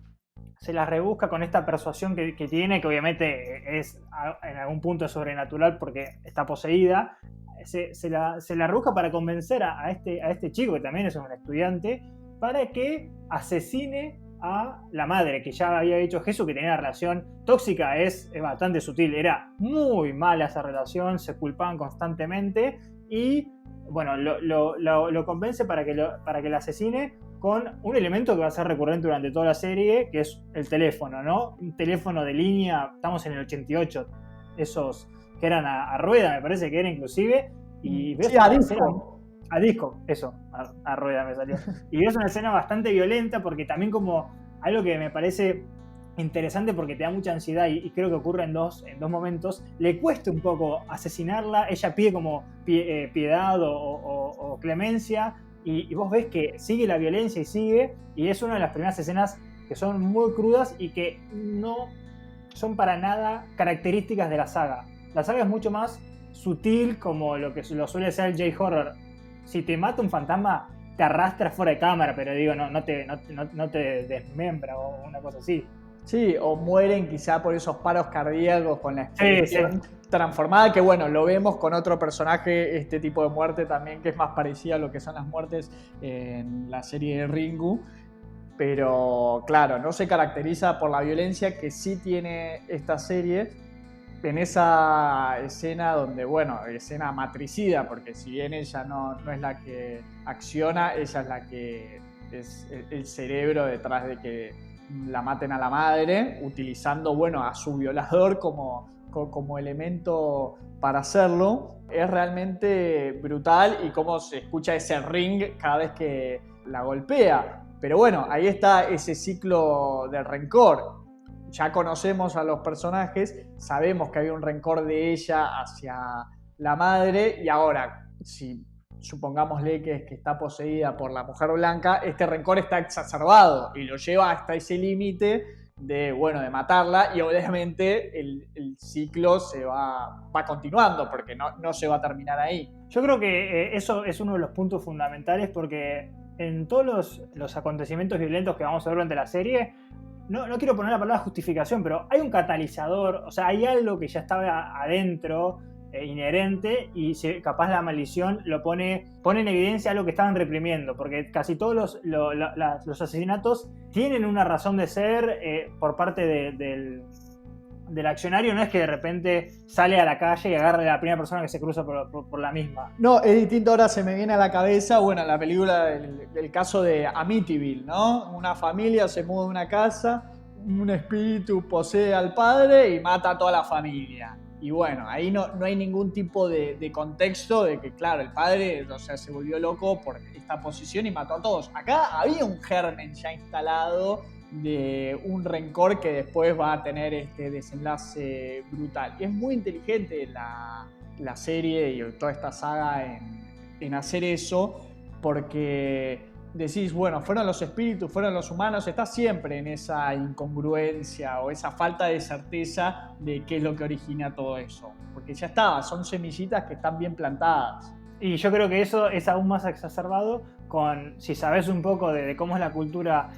se las rebusca con esta persuasión que tiene, que obviamente es en algún punto sobrenatural porque está poseída. Se la rebusca para convencer a este chico, que también es un estudiante, para que asesine a la madre, que ya había dicho Jesús que tenía una relación tóxica, es bastante sutil, era muy mala esa relación, se culpaban constantemente y bueno, lo convence para que la asesine con un elemento que va a ser recurrente durante toda la serie, que es el teléfono, ¿no? Un teléfono de línea, estamos en el 88, esos que eran a rueda, me parece que era inclusive, y ves, sí, a disco. A disco, eso, a rueda me salió. Y es una escena bastante violenta porque también como algo que me parece interesante porque te da mucha ansiedad y creo que ocurre en dos momentos, le cuesta un poco asesinarla, ella pide como piedad o clemencia y vos ves que sigue la violencia y es una de las primeras escenas que son muy crudas y que no son para nada características de la saga. La saga es mucho más sutil, como lo que lo suele ser el J-Horror. Si te mata un fantasma, te arrastra fuera de cámara, pero digo, no te desmembra o una cosa así. Sí, o mueren quizá por esos paros cardíacos con la expresión transformada, que bueno, lo vemos con otro personaje, este tipo de muerte también, que es más parecida a lo que son las muertes en la serie de Ringu. Pero claro, no se caracteriza por la violencia que sí tiene esta serie. En esa escena donde, bueno, escena matricida, porque si bien ella no es la que acciona, ella es la que es el cerebro detrás de que la maten a la madre, utilizando, bueno, a su violador como elemento para hacerlo. Es realmente brutal y cómo se escucha ese ring cada vez que la golpea. Pero bueno, ahí está ese ciclo del rencor. ya conocemos a los personajes, sabemos que había un rencor de ella hacia la madre, y ahora, si supongámosle que está poseída por la mujer blanca, este rencor está exacerbado y lo lleva hasta ese límite de matarla, y obviamente el ciclo se va continuando porque no se va a terminar ahí. Yo creo que eso es uno de los puntos fundamentales, porque en todos los acontecimientos violentos que vamos a ver durante la serie, no quiero poner la palabra justificación, pero hay un catalizador, o sea, hay algo que ya estaba adentro, inherente, y capaz la maldición lo pone en evidencia algo que estaban reprimiendo, porque casi todos los asesinatos tienen una razón de ser por parte del accionario. No es que de repente sale a la calle y agarre a la primera persona que se cruza por la misma. No, es distinto. Ahora se me viene a la cabeza, la película, el caso de Amityville, ¿no? Una familia se muda a una casa, un espíritu posee al padre y mata a toda la familia. Y ahí no hay ningún tipo de contexto de que, claro, el padre, se volvió loco por esta posición y mató a todos. Acá había un germen ya instalado de un rencor que después va a tener este desenlace brutal. Y es muy inteligente la serie y toda esta saga en hacer eso, porque decís, fueron los espíritus, fueron los humanos, está siempre en esa incongruencia o esa falta de certeza de qué es lo que origina todo eso. Porque ya está, son semillitas que están bien plantadas. Y yo creo que eso es aún más exacerbado si sabes un poco de cómo es la cultura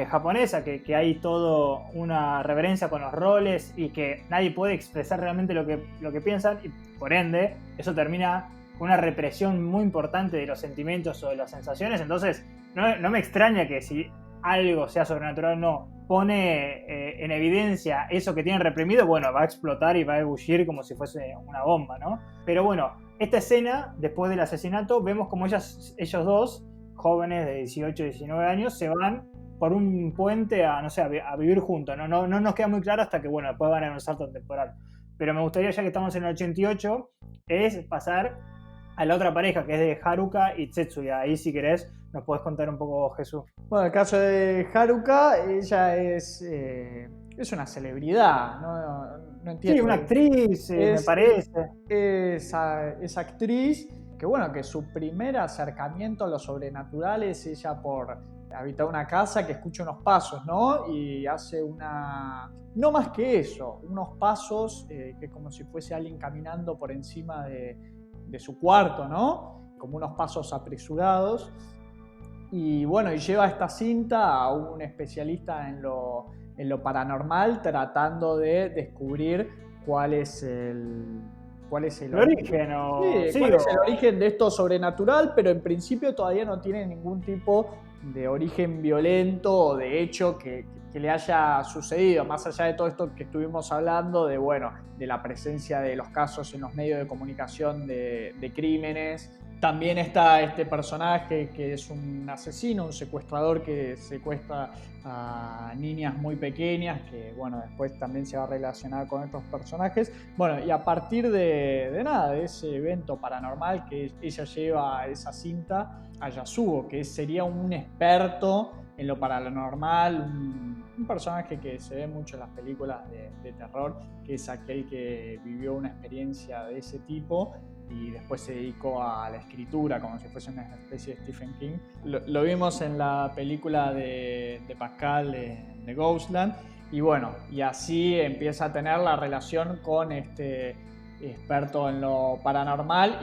japonesa, que hay todo una reverencia con los roles y que nadie puede expresar realmente lo que piensan, y por ende eso termina con una represión muy importante de los sentimientos o de las sensaciones. Entonces no me extraña que si algo sea sobrenatural o no pone en evidencia eso que tienen reprimido, va a explotar y va a ebullir como si fuese una bomba, ¿no? Pero esta escena, después del asesinato, vemos como ellos dos, jóvenes de 18 y 19 años, se van por un puente a vivir juntos. No nos queda muy claro hasta que, después van a un salto temporal. Pero me gustaría, ya que estamos en el 88, es pasar a la otra pareja, que es de Haruka y Tetsuya. Ahí, si querés, nos podés contar un poco, Jesús. El caso de Haruka, ella es una celebridad, no entiendo. Sí, una actriz, me parece. Es actriz, que su primer acercamiento a lo sobrenatural es ella por habitar una casa que escucha unos pasos, ¿no? Y hace no más que eso, unos pasos que es como si fuese alguien caminando por encima de su cuarto, ¿no? Como unos pasos apresurados. Y lleva esta cinta a un especialista en lo paranormal, tratando de descubrir cuál es el origen. ¿Cuál es el origen de esto sobrenatural? Pero en principio todavía no tiene ningún tipo de origen violento o de hecho que le haya sucedido, más allá de todo esto que estuvimos hablando de la presencia de los casos en los medios de comunicación de crímenes. También está este personaje que es un asesino, un secuestrador que secuestra a niñas muy pequeñas, que después también se va a relacionar con estos personajes. Y a partir de ese evento paranormal, que ella lleva esa cinta a Yasuo, que sería un experto en lo paranormal, un personaje que se ve mucho en las películas de terror, que es aquel que vivió una experiencia de ese tipo y después se dedicó a la escritura como si fuese una especie de Stephen King. Lo vimos en la película de Pascal de Ghostland, y así empieza a tener la relación con este experto en lo paranormal,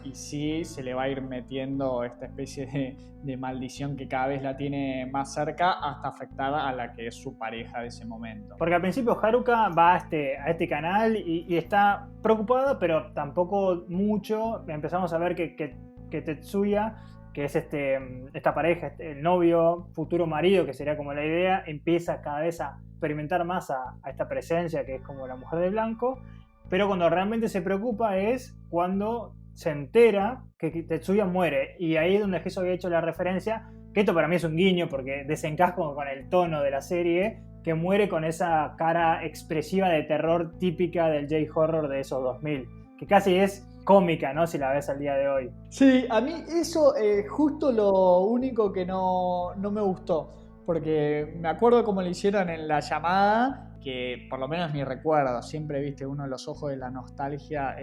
y sí se le va a ir metiendo esta especie de maldición que cada vez la tiene más cerca hasta afectar a la que es su pareja de ese momento. Porque al principio Haruka va a este canal y está preocupada, pero tampoco mucho. Empezamos a ver que Tetsuya, que es esta pareja, el novio, futuro marido, que sería como la idea, empieza cada vez a experimentar más a esta presencia que es como la mujer de blanco. Pero cuando realmente se preocupa es cuando se entera que Tetsuya muere. Y ahí es donde Jesús había hecho la referencia, que esto para mí es un guiño porque desencasco con el tono de la serie, que muere con esa cara expresiva de terror típica del J-horror de esos 2000, que casi es cómica, ¿no? Si la ves al día de hoy. Sí, a mí eso es justo lo único que no me gustó. Porque me acuerdo cómo le hicieron en La Llamada, que por lo menos mi recuerdo, siempre viste uno de los ojos de la nostalgia,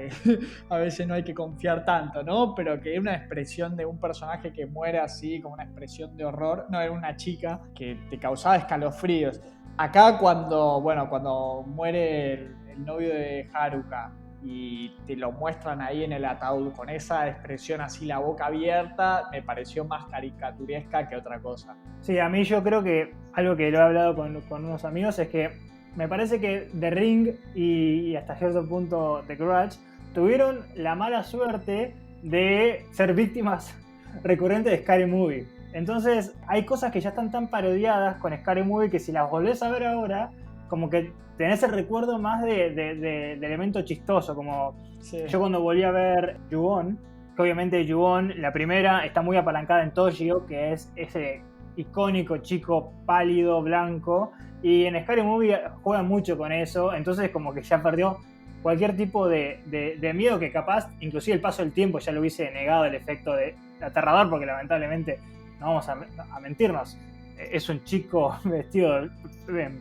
a veces no hay que confiar tanto, ¿no? Pero que es una expresión de un personaje que muere así, como una expresión de horror, no, era una chica que te causaba escalofríos. Acá cuando muere el novio de Haruka y te lo muestran ahí en el ataúd con esa expresión así, la boca abierta, me pareció más caricaturesca que otra cosa. Sí, a mí yo creo que algo que lo he hablado con unos amigos es que me parece que The Ring y hasta cierto punto The Grudge tuvieron la mala suerte de ser víctimas recurrentes de Scary Movie. Entonces hay cosas que ya están tan parodiadas con Scary Movie que si las volvés a ver ahora, como que tenés el recuerdo más de elemento chistoso, como sí. Yo cuando volví a ver Ju-On, que obviamente Ju-On, la primera, está muy apalancada en Toshio, que es ese icónico chico pálido, blanco, y en Scary Movie juegan mucho con eso, entonces como que ya perdió cualquier tipo de miedo que capaz, inclusive el paso del tiempo ya lo hubiese negado el efecto de aterrador, porque lamentablemente, no vamos a mentirnos, es un chico vestido,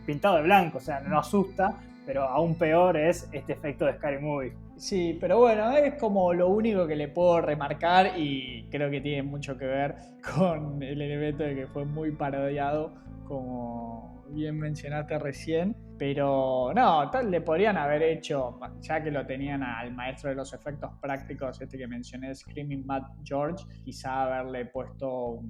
pintado de blanco, o sea, no asusta, pero aún peor es este efecto de Scary Movie. Sí, pero bueno, es como lo único que le puedo remarcar y creo que tiene mucho que ver con el elemento de que fue muy parodiado, como bien mencionaste recién, pero no, tal le podrían haber hecho, ya que lo tenían al maestro de los efectos prácticos, este que mencioné, Screaming Mad George, quizá haberle puesto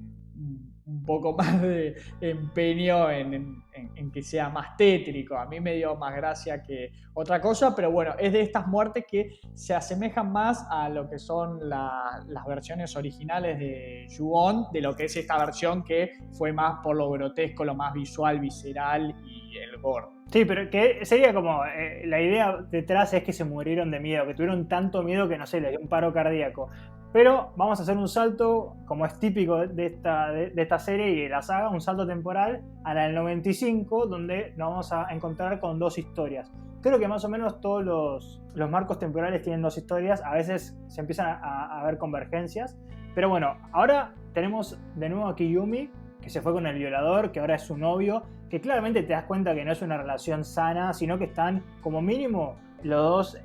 un poco más de empeño en que sea más tétrico. A mí me dio más gracia que otra cosa, pero bueno, es de estas muertes que se asemejan más a lo que son las versiones originales de Ju-On, de lo que es esta versión que fue más por lo grotesco, lo más visual, visceral y el gore. Sí, pero que sería como, la idea detrás es que se murieron de miedo, que tuvieron tanto miedo que no sé, les dio un paro cardíaco. Pero vamos a hacer un salto, como es típico de esta serie y de la saga, un salto temporal a la del 95, donde nos vamos a encontrar con dos historias. Creo que más o menos todos los marcos temporales tienen dos historias, a veces se empiezan a ver convergencias. Pero bueno, ahora tenemos de nuevo a Kiyumi, que se fue con el violador, que ahora es su novio, que claramente te das cuenta que no es una relación sana, sino que están como mínimo los dos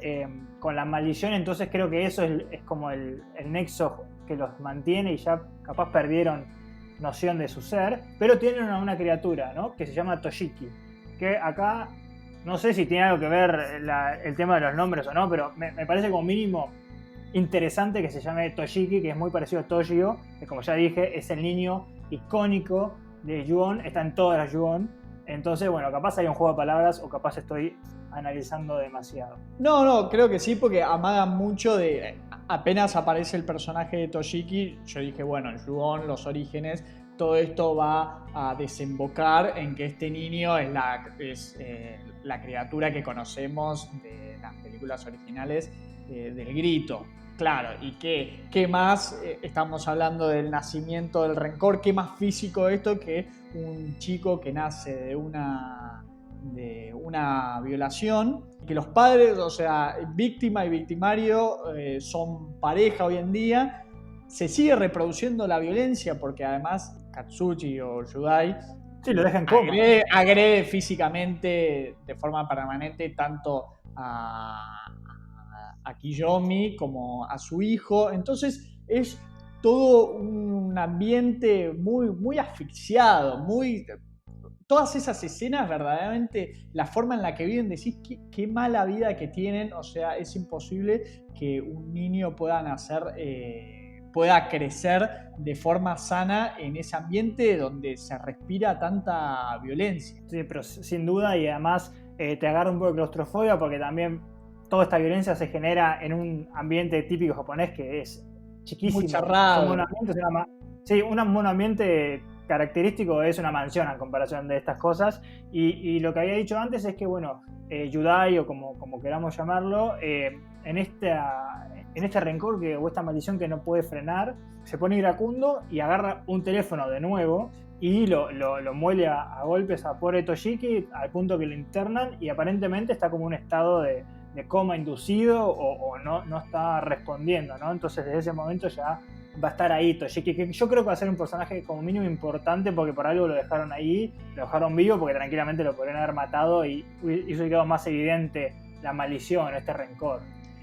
con la maldición, entonces creo que eso es como el nexo que los mantiene y ya capaz perdieron noción de su ser, pero tienen una criatura, ¿no? Que se llama Toshiki, que acá no sé si tiene algo que ver el tema de los nombres o no, pero me parece como mínimo interesante que se llame Toshiki, que es muy parecido a Toshio, que como ya dije es el niño icónico de Ju-On, está en todas las Ju-On. Entonces, bueno, capaz hay un juego de palabras o capaz estoy analizando demasiado. No, creo que sí, porque amagan mucho de... Apenas aparece el personaje de Toshiki, yo dije, bueno, en Ju-On, los orígenes, todo esto va a desembocar en que este niño es la criatura que conocemos de las películas originales del Grito. Claro, y qué más, estamos hablando del nacimiento del rencor, qué más físico esto que un chico que nace de una violación, que los padres, o sea, víctima y victimario son pareja hoy en día, se sigue reproduciendo la violencia porque además Katsuchi o Yudai sí, lo dejan coma. Agrede físicamente de forma permanente tanto a Kiyomi como a su hijo, entonces es todo un ambiente muy, muy asfixiado, todas esas escenas verdaderamente, la forma en la que viven, decís qué mala vida que tienen, o sea, es imposible que un niño pueda nacer, pueda crecer de forma sana en ese ambiente donde se respira tanta violencia. Sí, pero sin duda, y además te agarra un poco de claustrofobia porque también toda esta violencia se genera en un ambiente típico japonés que es chiquísimo. Muy cerrado. Un monoambiente característico es una mansión en comparación de estas cosas. Y lo que había dicho antes es que, bueno, Yudai, o como queramos llamarlo, en este rencor o esta maldición que no puede frenar, se pone iracundo y agarra un teléfono de nuevo y lo muele a golpes a pobre Toshiki al punto que lo internan y aparentemente está como en un estado de coma inducido o no está respondiendo, ¿no? Entonces desde ese momento ya va a estar ahí Toshiki, que yo creo que va a ser un personaje como mínimo importante porque por algo lo dejaron ahí, lo dejaron vivo porque tranquilamente lo podrían haber matado y hizo quedado más evidente la maldición, este rencor.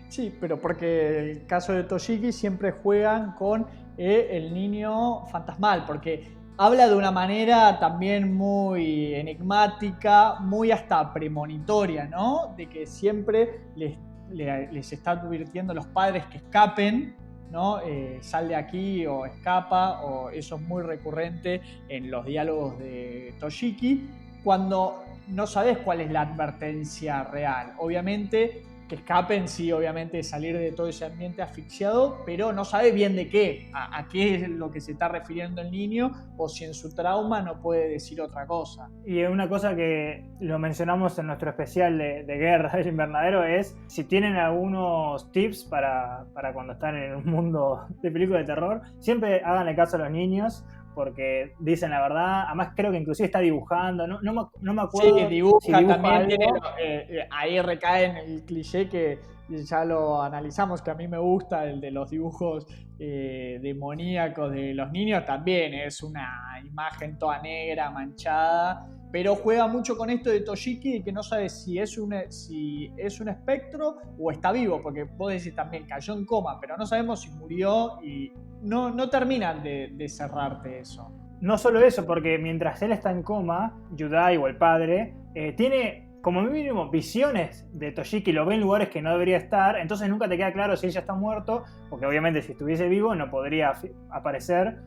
Sí, pero porque el caso de Toshiki siempre juegan con el niño fantasmal, porque habla de una manera también muy enigmática, muy hasta premonitoria, ¿no? De que siempre les está advirtiendo a los padres que escapen, ¿no? Sal de aquí o escapa, o eso es muy recurrente en los diálogos de Toshiki, cuando no sabes cuál es la advertencia real. Obviamente que escapen, sí, obviamente salir de todo ese ambiente asfixiado, pero no sabe bien de qué, a qué es lo que se está refiriendo el niño, o si en su trauma no puede decir otra cosa. Y una cosa que lo mencionamos en nuestro especial de Guerra del Invernadero es, si tienen algunos tips para cuando están en un mundo de películas de terror, siempre háganle caso a los niños, porque dicen la verdad. Además creo que inclusive está dibujando, no me acuerdo. Sí, dibuja, si dibuja también algo. tiene, ahí recae en el cliché que ya lo analizamos, que a mí me gusta, el de los dibujos demoníacos de los niños. También es una imagen toda negra, manchada, pero juega mucho con esto de Toshiki, que no sabes si es un espectro o está vivo, porque vos decís también cayó en coma, pero no sabemos si murió, y no terminan de cerrarte eso. No solo eso, porque mientras él está en coma, Yudai o el padre tiene como mínimo visiones de Toshiki, lo ve en lugares que no debería estar, entonces nunca te queda claro si él ya está muerto, porque obviamente si estuviese vivo no podría aparecer.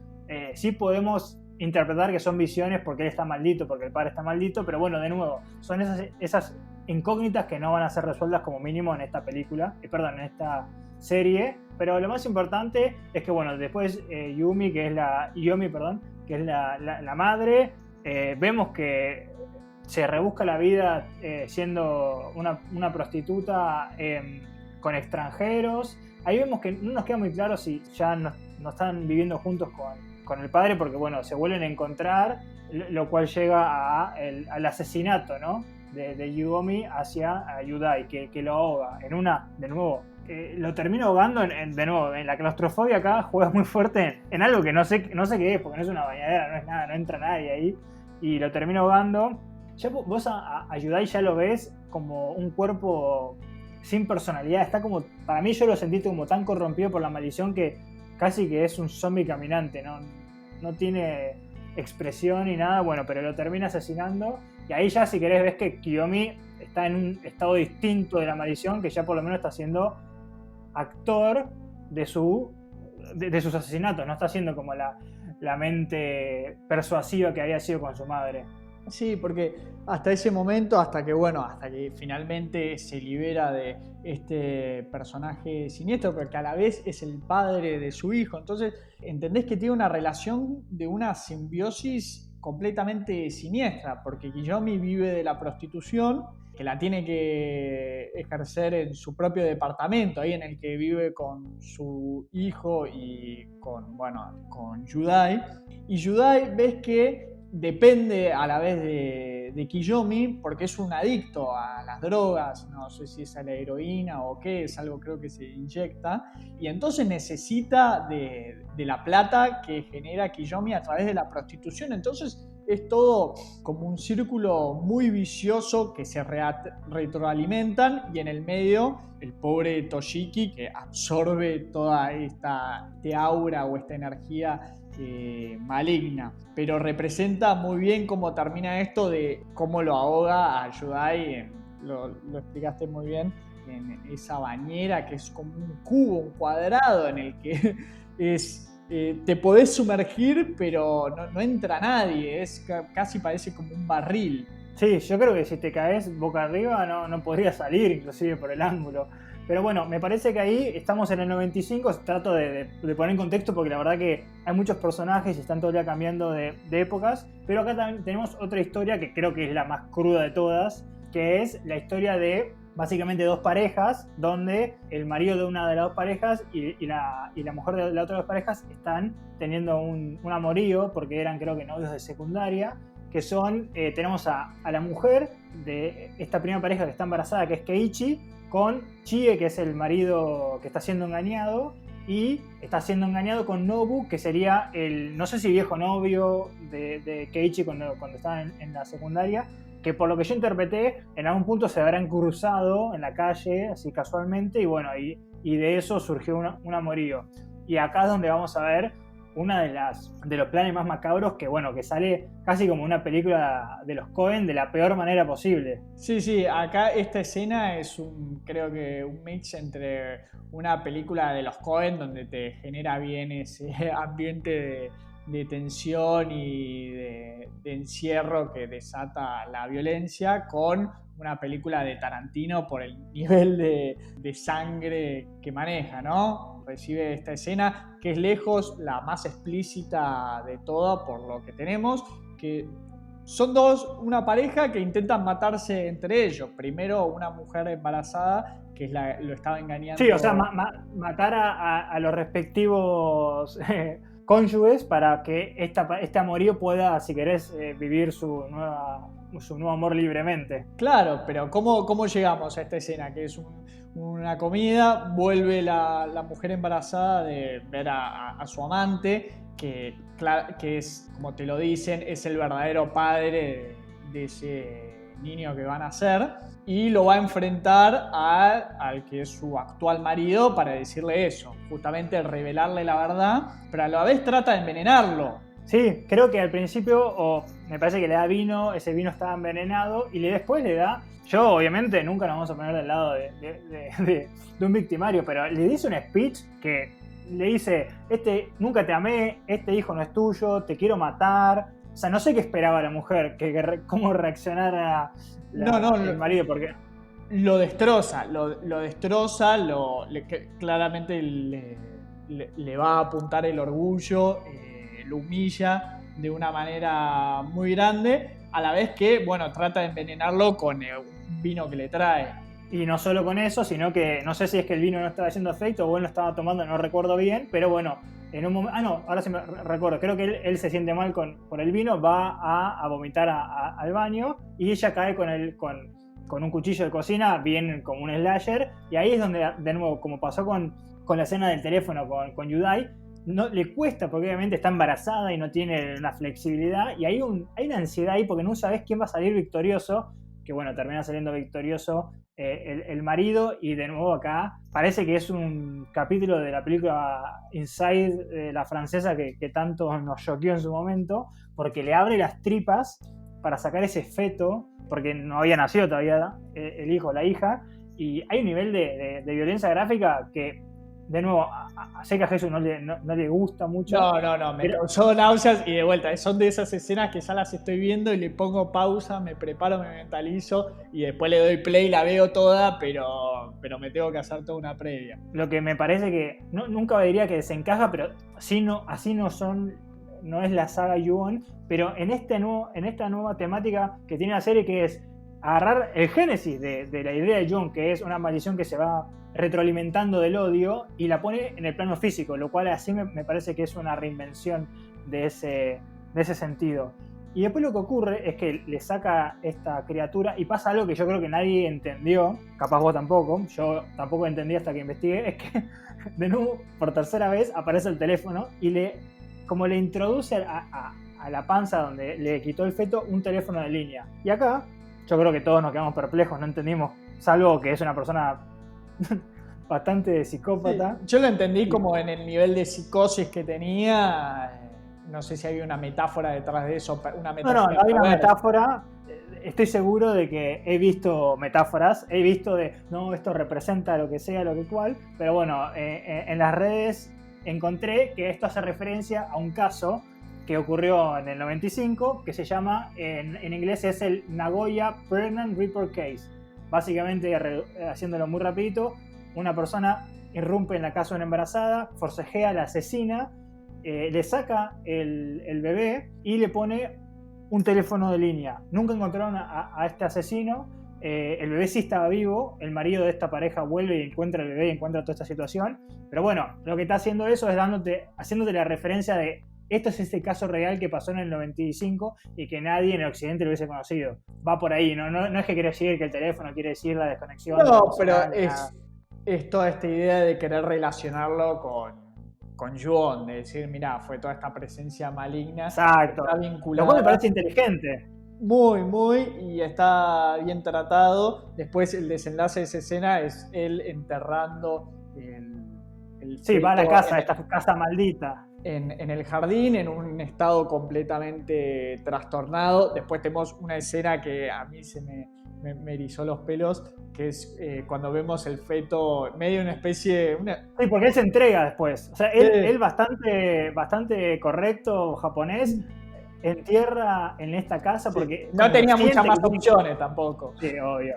Sí podemos interpretar que son visiones porque él está maldito, porque el padre está maldito, pero bueno, de nuevo, son esas incógnitas que no van a ser resueltas como mínimo en esta película, en esta serie. Pero lo más importante es que, bueno, después Yomi, que es la madre, vemos que se rebusca la vida siendo una prostituta con extranjeros. Ahí vemos que no nos queda muy claro si ya no están viviendo juntos con el padre, porque bueno, se vuelven a encontrar, lo cual llega al asesinato, ¿no? de Yuomi hacia Yudai, que lo ahoga en una, de nuevo, lo termina ahogando de nuevo, en la claustrofobia acá juega muy fuerte en algo que no sé qué es, porque no es una bañadera, no es nada, no entra nadie ahí, y lo termina ahogando. Ya vos a Yudai ya lo ves como un cuerpo sin personalidad, está como, para mí yo lo sentí como tan corrompido por la maldición que casi que es un zombie caminante, no tiene expresión ni nada, bueno, pero lo termina asesinando. Y ahí ya, si querés, ves que Kiyomi está en un estado distinto de la maldición, que ya por lo menos está siendo actor de sus asesinatos, no está siendo como la mente persuasiva que había sido con su madre. Sí, porque hasta ese momento, hasta que finalmente se libera de este personaje siniestro, pero que a la vez es el padre de su hijo, entonces entendés que tiene una relación de una simbiosis completamente siniestra, porque Kiyomi vive de la prostitución, que la tiene que ejercer en su propio departamento, ahí en el que vive con su hijo y con Yudai. Y Yudai, ves que depende a la vez de Kiyomi, porque es un adicto a las drogas, no sé si es a la heroína o qué, es algo creo que se inyecta, y entonces necesita de la plata que genera Kiyomi a través de la prostitución. Entonces es todo como un círculo muy vicioso que se retroalimentan, y en el medio el pobre Toshiki, que absorbe toda esta aura o esta energía maligna, pero representa muy bien cómo termina esto, de cómo lo ahoga a Yudai, lo explicaste muy bien, en esa bañera que es como un cubo, un cuadrado en el que te podés sumergir pero no entra nadie, casi parece como un barril. Sí, yo creo que si te caes boca arriba no podrías salir, inclusive por el ángulo. Pero bueno, me parece que ahí estamos en el 95, trato de poner en contexto porque la verdad que hay muchos personajes y están todo el día cambiando de épocas, pero acá también tenemos otra historia que creo que es la más cruda de todas, que es la historia de básicamente dos parejas, donde el marido de una de las dos parejas y la mujer de la otra de las parejas están teniendo un amorío, porque eran creo que novios de secundaria, que son, tenemos a la mujer de esta primera pareja que está embarazada, que es Keiichi, con Chie, que es el marido que está siendo engañado, y está siendo engañado con Nobu, que sería el, no sé si viejo novio de Keiichi cuando estaba en la secundaria, que por lo que yo interpreté, en algún punto se habrán cruzado en la calle, así casualmente, y bueno, y de eso surgió un amorío. Y acá es donde vamos a ver una de los planes más macabros que, bueno, que sale casi como una película de los Coen de la peor manera posible. Sí, acá esta escena es creo que un mix entre una película de los Coen donde te genera bien ese ambiente de tensión y de encierro que desata la violencia, con una película de Tarantino por el nivel de sangre que maneja, ¿no? Recibe esta escena que es lejos la más explícita de toda por lo que tenemos, que son una pareja que intentan matarse entre ellos. Primero una mujer embarazada que lo estaba engañando. Sí, o sea, matar a los respectivos cónyuges para que este amorío pueda, si querés, vivir su nuevo amor libremente. Claro, pero ¿cómo llegamos a esta escena? Que es una comida, vuelve la mujer embarazada de ver a su amante, que es, como te lo dicen, es el verdadero padre de ese niño que van a nacer, y lo va a enfrentar al que es su actual marido para decirle eso, justamente revelarle la verdad, pero a la vez trata de envenenarlo. Sí, creo que al principio me parece que le da vino, ese vino estaba envenenado, y después le da... Yo, obviamente, nunca nos vamos a poner del lado de un victimario, pero le dice un speech que le dice, nunca te amé, este hijo no es tuyo, te quiero matar. O sea, no sé qué esperaba la mujer, cómo reaccionara el marido, porque... Lo destroza, claramente le va a apuntar el orgullo, lo humilla de una manera muy grande, a la vez que, bueno, trata de envenenarlo con un vino que le trae. Y no solo con eso, sino que no sé si es que el vino no estaba haciendo efecto o él lo estaba tomando, no recuerdo bien, pero bueno, en un momento... ahora sí me recuerdo, creo que él se siente mal por el vino, va a vomitar al baño, y ella cae con un cuchillo de cocina, bien como un slasher, y ahí es donde, de nuevo, como pasó con la escena del teléfono con Yudai, no, le cuesta porque obviamente está embarazada y no tiene una flexibilidad, y hay una ansiedad ahí porque no sabes quién va a salir victorioso, que bueno, termina saliendo victorioso el marido, y de nuevo acá parece que es un capítulo de la película Inside, la francesa, que tanto nos choqueó en su momento, porque le abre las tripas para sacar ese feto, porque no había nacido todavía el hijo o la hija, y hay un nivel de violencia gráfica que, de nuevo, sé que a Jesús no le gusta mucho. No, me causó náuseas, y de vuelta, son de esas escenas que ya las estoy viendo y le pongo pausa, me preparo, me mentalizo y después le doy play, la veo toda, pero me tengo que hacer toda una previa. Lo que me parece que, nunca diría que desencaja, pero así no es la saga Ju-On, pero en esta nueva temática que tiene la serie, que es agarrar el génesis de la idea de Ju-On, que es una maldición que se va retroalimentando del odio, y la pone en el plano físico, lo cual así me parece que es una reinvención de ese sentido. Y después lo que ocurre es que le saca esta criatura y pasa algo que yo creo que nadie entendió, capaz vos tampoco, yo tampoco entendí hasta que investigué, es que de nuevo, por tercera vez, aparece el teléfono y como le introduce a la panza donde le quitó el feto un teléfono de línea. Y acá yo creo que todos nos quedamos perplejos, no entendimos, salvo que es una persona bastante psicópata. Sí, yo lo entendí como en el nivel de psicosis que tenía. No sé si había una metáfora detrás de eso. No hay una metáfora. Estoy seguro de que he visto metáforas, he visto esto representa lo que sea, lo que cual, pero bueno, en las redes encontré que esto hace referencia a un caso que ocurrió en el 95, que se llama, en inglés es el Nagoya Pregnant Reaper Case. Básicamente, haciéndolo muy rapidito, una persona irrumpe en la casa de una embarazada, forcejea a la asesina, le saca el bebé y le pone un teléfono de línea. Nunca encontraron a este asesino. El bebé sí estaba vivo, el marido de esta pareja vuelve y encuentra el bebé y encuentra toda esta situación, pero bueno, lo que está haciendo eso es haciéndote la referencia de esto es este caso real que pasó en el 95 y que nadie en el occidente lo hubiese conocido. Va por ahí, no es que quiere decir que el teléfono quiere decir la desconexión. No, pero es toda esta idea de querer relacionarlo con Ju-on, de decir, mirá, fue toda esta presencia maligna. Exacto. Está Lo vinculada. cual me parece inteligente. Muy, y está bien tratado. Después el desenlace de esa escena es él enterrando el Sí, va a la feto casa, esta casa maldita. en el jardín, en un estado completamente trastornado. Después tenemos una escena que a mí se me erizó los pelos, que es cuando vemos el feto medio una especie... Sí, porque él se entrega después. O sea, él bastante correcto japonés, entierra en esta casa porque... No tenía muchas más opciones tampoco. Sí, obvio.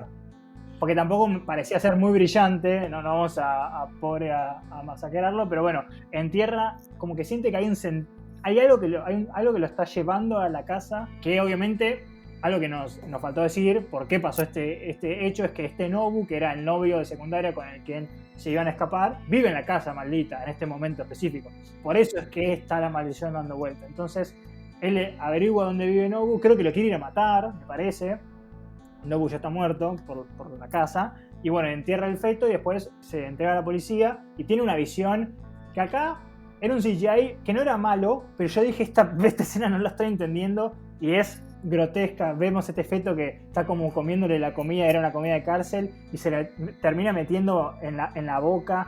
Porque tampoco parecía ser muy brillante, no vamos a masacrarlo, pero bueno, entierra, como que siente que hay algo que lo está llevando a la casa, que obviamente, algo que nos faltó decir, por qué pasó este hecho, es que este Nobu, que era el novio de secundaria con el que se iban a escapar, vive en la casa maldita, en este momento específico. Por eso es que está la maldición dando vuelta. Entonces, él averigua dónde vive Nobu, creo que lo quiere ir a matar, me parece. Nobu ya está muerto por la casa, y bueno, entierra el feto y después se entrega a la policía y tiene una visión que acá era un CGI que no era malo, pero yo dije, esta escena no la estoy entendiendo y es grotesca. Vemos este feto que está como comiéndole la comida, era una comida de cárcel, y se la termina metiendo en la boca.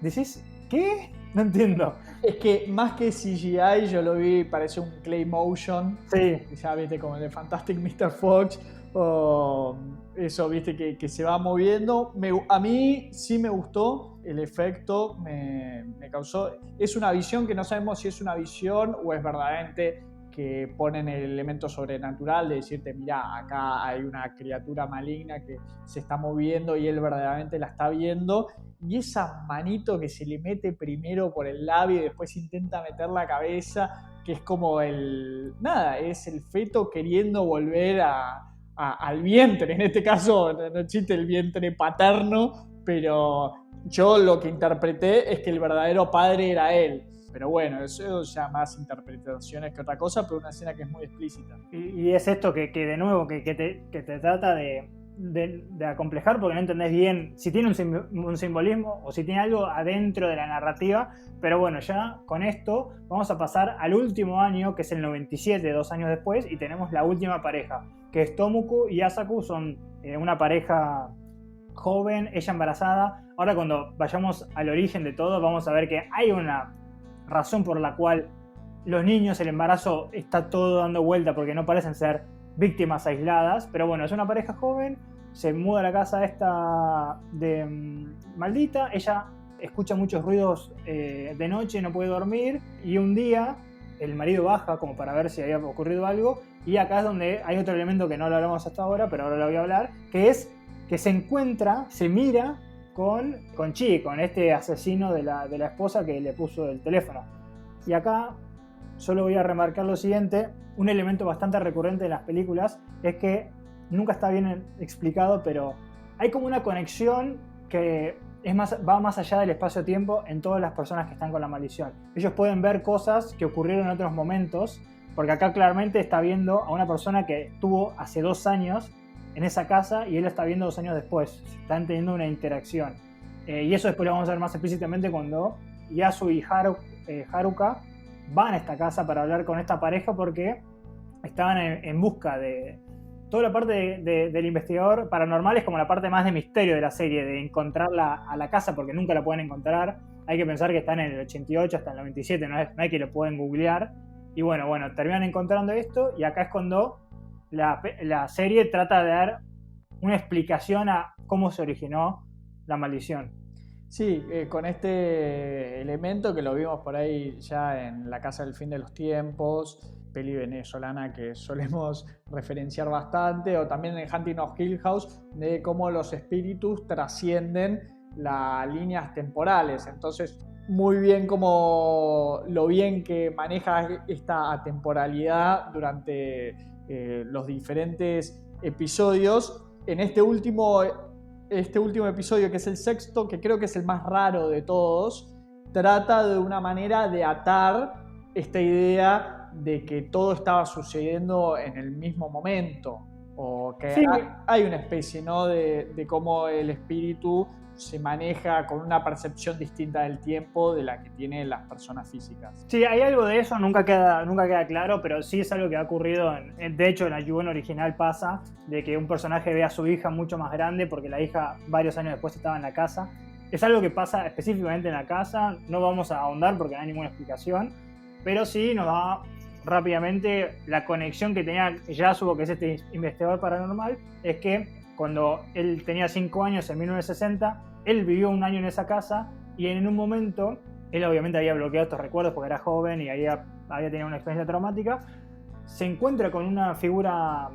¿Decís qué? No entiendo. Es que más que CGI, yo lo vi, parece un clay motion. Sí. Ya viste, como el de Fantastic Mr. Fox. O eso, viste, que se va moviendo. A mí sí me gustó el efecto, me causó. Es una visión que no sabemos si es una visión o es verdaderamente que ponen el elemento sobrenatural de decirte, mirá, acá hay una criatura maligna que se está moviendo y él verdaderamente la está viendo. Y esa manito que se le mete primero por el labio y después intenta meter la cabeza, que es como es el feto queriendo volver al vientre. En este caso no existe el vientre paterno, pero yo lo que interpreté es que el verdadero padre era él. Pero bueno, eso ya más interpretaciones que otra cosa, pero una escena que es muy explícita. Y es esto que de nuevo, que te trata de acomplejar, porque no entendés bien si tiene un simbolismo o si tiene algo adentro de la narrativa. Pero bueno, ya con esto vamos a pasar al último año, que es el 97, 2 años después, y tenemos la última pareja, que es Tomoku y Asaku. Son una pareja joven, ella embarazada. Ahora, cuando vayamos al origen de todo, vamos a ver que hay una razón por la cual los niños, el embarazo está todo dando vuelta, porque no parecen ser víctimas aisladas. Pero bueno, es una pareja joven, se muda a la casa esta de maldita, ella escucha muchos ruidos de noche, no puede dormir, y un día el marido baja como para ver si había ocurrido algo, y acá es donde hay otro elemento que no lo hablamos hasta ahora, pero ahora lo voy a hablar, que es que se mira con Chi, con este asesino de la esposa que le puso el teléfono. Y acá solo voy a remarcar lo siguiente: un elemento bastante recurrente en las películas es que nunca está bien explicado, pero hay como una conexión que va más allá del espacio-tiempo en todas las personas que están con la maldición. Ellos pueden ver cosas que ocurrieron en otros momentos, porque acá claramente está viendo a una persona que estuvo hace 2 años en esa casa y él la está viendo 2 años después. Están teniendo una interacción. Y eso después lo vamos a ver más explícitamente cuando Yasu y Haruka van a esta casa para hablar con esta pareja, porque estaban en busca de toda la parte del investigador paranormal. Es como la parte más de misterio de la serie, de encontrarla a la casa, porque nunca la pueden encontrar. Hay que pensar que están en el 88 hasta el 97, no hay que lo pueden googlear. Y bueno, terminan encontrando esto, y acá es cuando la serie trata de dar una explicación a cómo se originó la maldición. Sí, con este elemento que lo vimos por ahí ya en La Casa del Fin de los Tiempos, peli venezolana que solemos referenciar bastante, o también en Hunting of Hill House, de cómo los espíritus trascienden las líneas temporales. Entonces, muy bien como lo bien que maneja esta atemporalidad durante los diferentes episodios. En este último episodio, que es el 6º, que creo que es el más raro de todos, trata de una manera de atar esta idea de que todo estaba sucediendo en el mismo momento. o que Sí. hay una especie, ¿no? de cómo el espíritu se maneja con una percepción distinta del tiempo de la que tienen las personas físicas. Sí, hay algo de eso, nunca queda claro, pero sí es algo que ha ocurrido. De hecho, en la Ju-On original pasa de que un personaje ve a su hija mucho más grande porque la hija varios años después estaba en la casa. Es algo que pasa específicamente en la casa, no vamos a ahondar porque no hay ninguna explicación, pero sí nos da rápidamente la conexión que tenía Yasuo, que es este investigador paranormal, es que cuando él tenía 5 años en 1960, él vivió un año en esa casa y en un momento, él obviamente había bloqueado estos recuerdos porque era joven y había tenido una experiencia traumática, se encuentra con una figura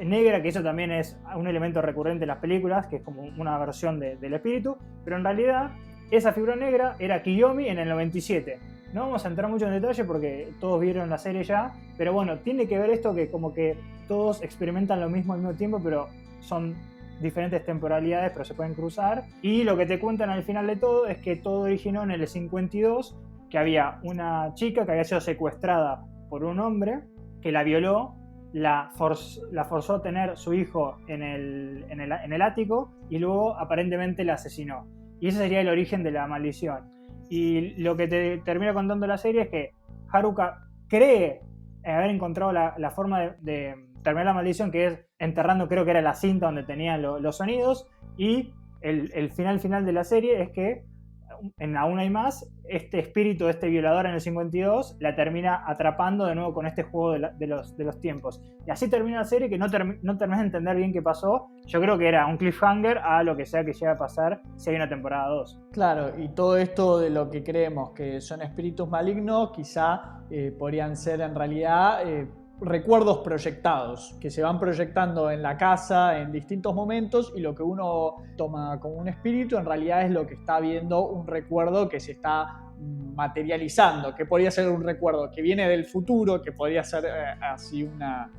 negra, que eso también es un elemento recurrente en las películas, que es como una versión del espíritu, pero en realidad esa figura negra era Kiyomi en el 97. No vamos a entrar mucho en detalle porque todos vieron la serie ya, pero bueno, tiene que ver esto que como que todos experimentan lo mismo al mismo tiempo, pero son diferentes temporalidades, pero se pueden cruzar. Y lo que te cuentan al final de todo es que todo originó en el 52, que había una chica que había sido secuestrada por un hombre que la violó, la forzó a tener su hijo en el ático y luego aparentemente la asesinó. Y ese sería el origen de la maldición. Y lo que te termina contando la serie es que Haruka cree haber encontrado la forma de terminar la maldición, que es enterrando, creo que era la cinta donde tenían los sonidos, y el final de la serie es que en Aún hay más, este espíritu de este violador en el 52 la termina atrapando de nuevo con este juego de los tiempos. Y así termina la serie, que no terminas de entender bien qué pasó. Yo creo que era un cliffhanger a lo que sea que llegue a pasar si hay una temporada 2. Claro, y todo esto de lo que creemos que son espíritus malignos, quizá podrían ser en realidad recuerdos proyectados, que se van proyectando en la casa en distintos momentos, y lo que uno toma como un espíritu en realidad es lo que está viendo un recuerdo que se está materializando, que podría ser un recuerdo que viene del futuro, que podría ser así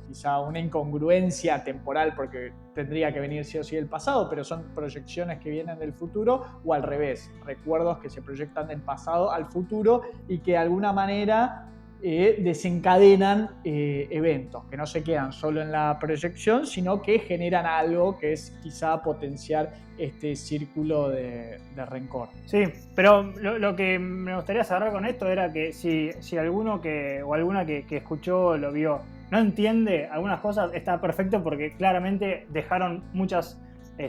quizá una incongruencia temporal porque tendría que venir sí o sí del pasado, pero son proyecciones que vienen del futuro, o al revés, recuerdos que se proyectan del pasado al futuro y que de alguna manera desencadenan eventos que no se quedan solo en la proyección, sino que generan algo que es quizá potenciar este círculo de rencor. Sí, pero lo que me gustaría cerrar con esto era que si alguno o alguna que escuchó lo vio no entiende algunas cosas, está perfecto porque claramente dejaron muchas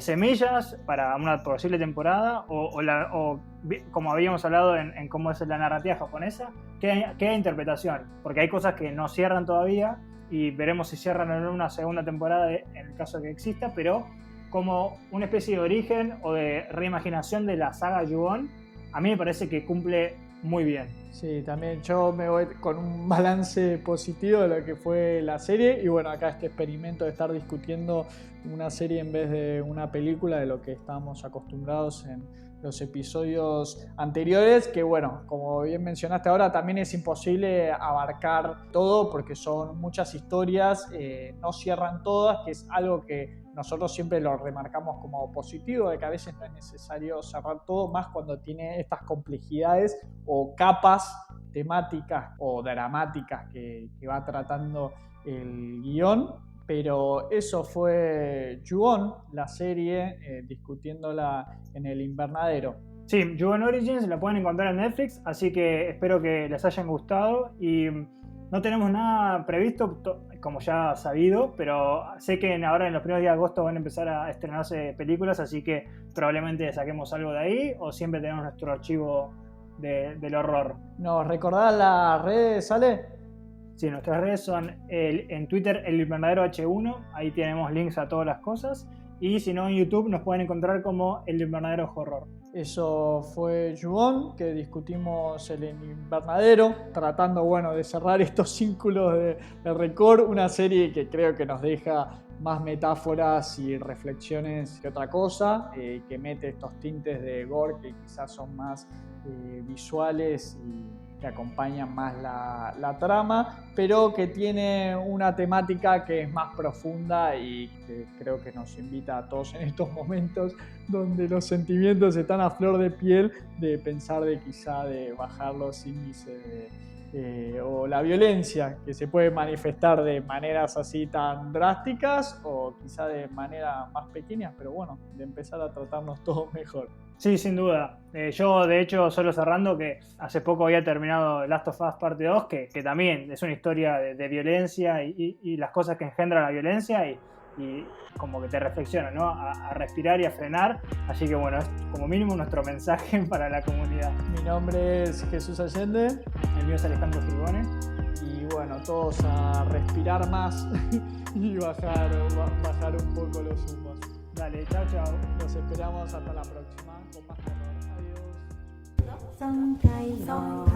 semillas para una posible temporada o como habíamos hablado en cómo es la narrativa japonesa, queda interpretación, porque hay cosas que no cierran todavía y veremos si cierran en una segunda temporada en el caso que exista, pero como una especie de origen o de reimaginación de la saga Ju-On, a mí me parece que cumple muy bien. Sí, también yo me voy con un balance positivo de lo que fue la serie, y bueno, acá este experimento de estar discutiendo una serie en vez de una película, de lo que estábamos acostumbrados en los episodios anteriores, que bueno, como bien mencionaste ahora, también es imposible abarcar todo porque son muchas historias, no cierran todas, que es algo que nosotros siempre lo remarcamos como positivo, de que a veces no es necesario cerrar todo, más cuando tiene estas complejidades o capas temáticas o dramáticas que va tratando el guión. Pero eso fue Ju-On, la serie, discutiéndola en el invernadero. Sí, Ju-On Origins la pueden encontrar en Netflix, así que espero que les hayan gustado. Y no tenemos nada previsto, como ya sabido, pero sé que ahora en los primeros días de agosto van a empezar a estrenarse películas, así que probablemente saquemos algo de ahí o siempre tenemos nuestro archivo del horror. ¿Nos recordás las redes, Ale? Sí, nuestras redes son en Twitter el invernadero H1, ahí tenemos links a todas las cosas, y si no en YouTube nos pueden encontrar como el invernadero horror. Eso fue Ju-On, que discutimos el invernadero, tratando bueno, de cerrar estos círculos de rencor, una serie que creo que nos deja más metáforas y reflexiones que otra cosa, que mete estos tintes de gore que quizás son más visuales y que acompañan más la trama, pero que tiene una temática que es más profunda y que creo que nos invita a todos en estos momentos donde los sentimientos están a flor de piel, de pensar de quizá de bajar los índices o la violencia que se puede manifestar de maneras así tan drásticas o quizá de maneras más pequeñas, pero bueno, de empezar a tratarnos todos mejor. Sí, sin duda. Yo, de hecho, solo cerrando, que hace poco había terminado Last of Us parte 2, que también es una historia de violencia y las cosas que engendra la violencia y como que te reflexiona, ¿no? A respirar y a frenar. Así que bueno, es como mínimo nuestro mensaje para la comunidad. Mi nombre es Jesús Allende. El mío es Alejandro Girgone. Y bueno, todos a respirar más y bajar un poco los humos. Dale, chao, chao. Los esperamos hasta la próxima con más terror. Adiós. 松開の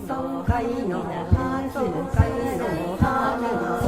松開の松開の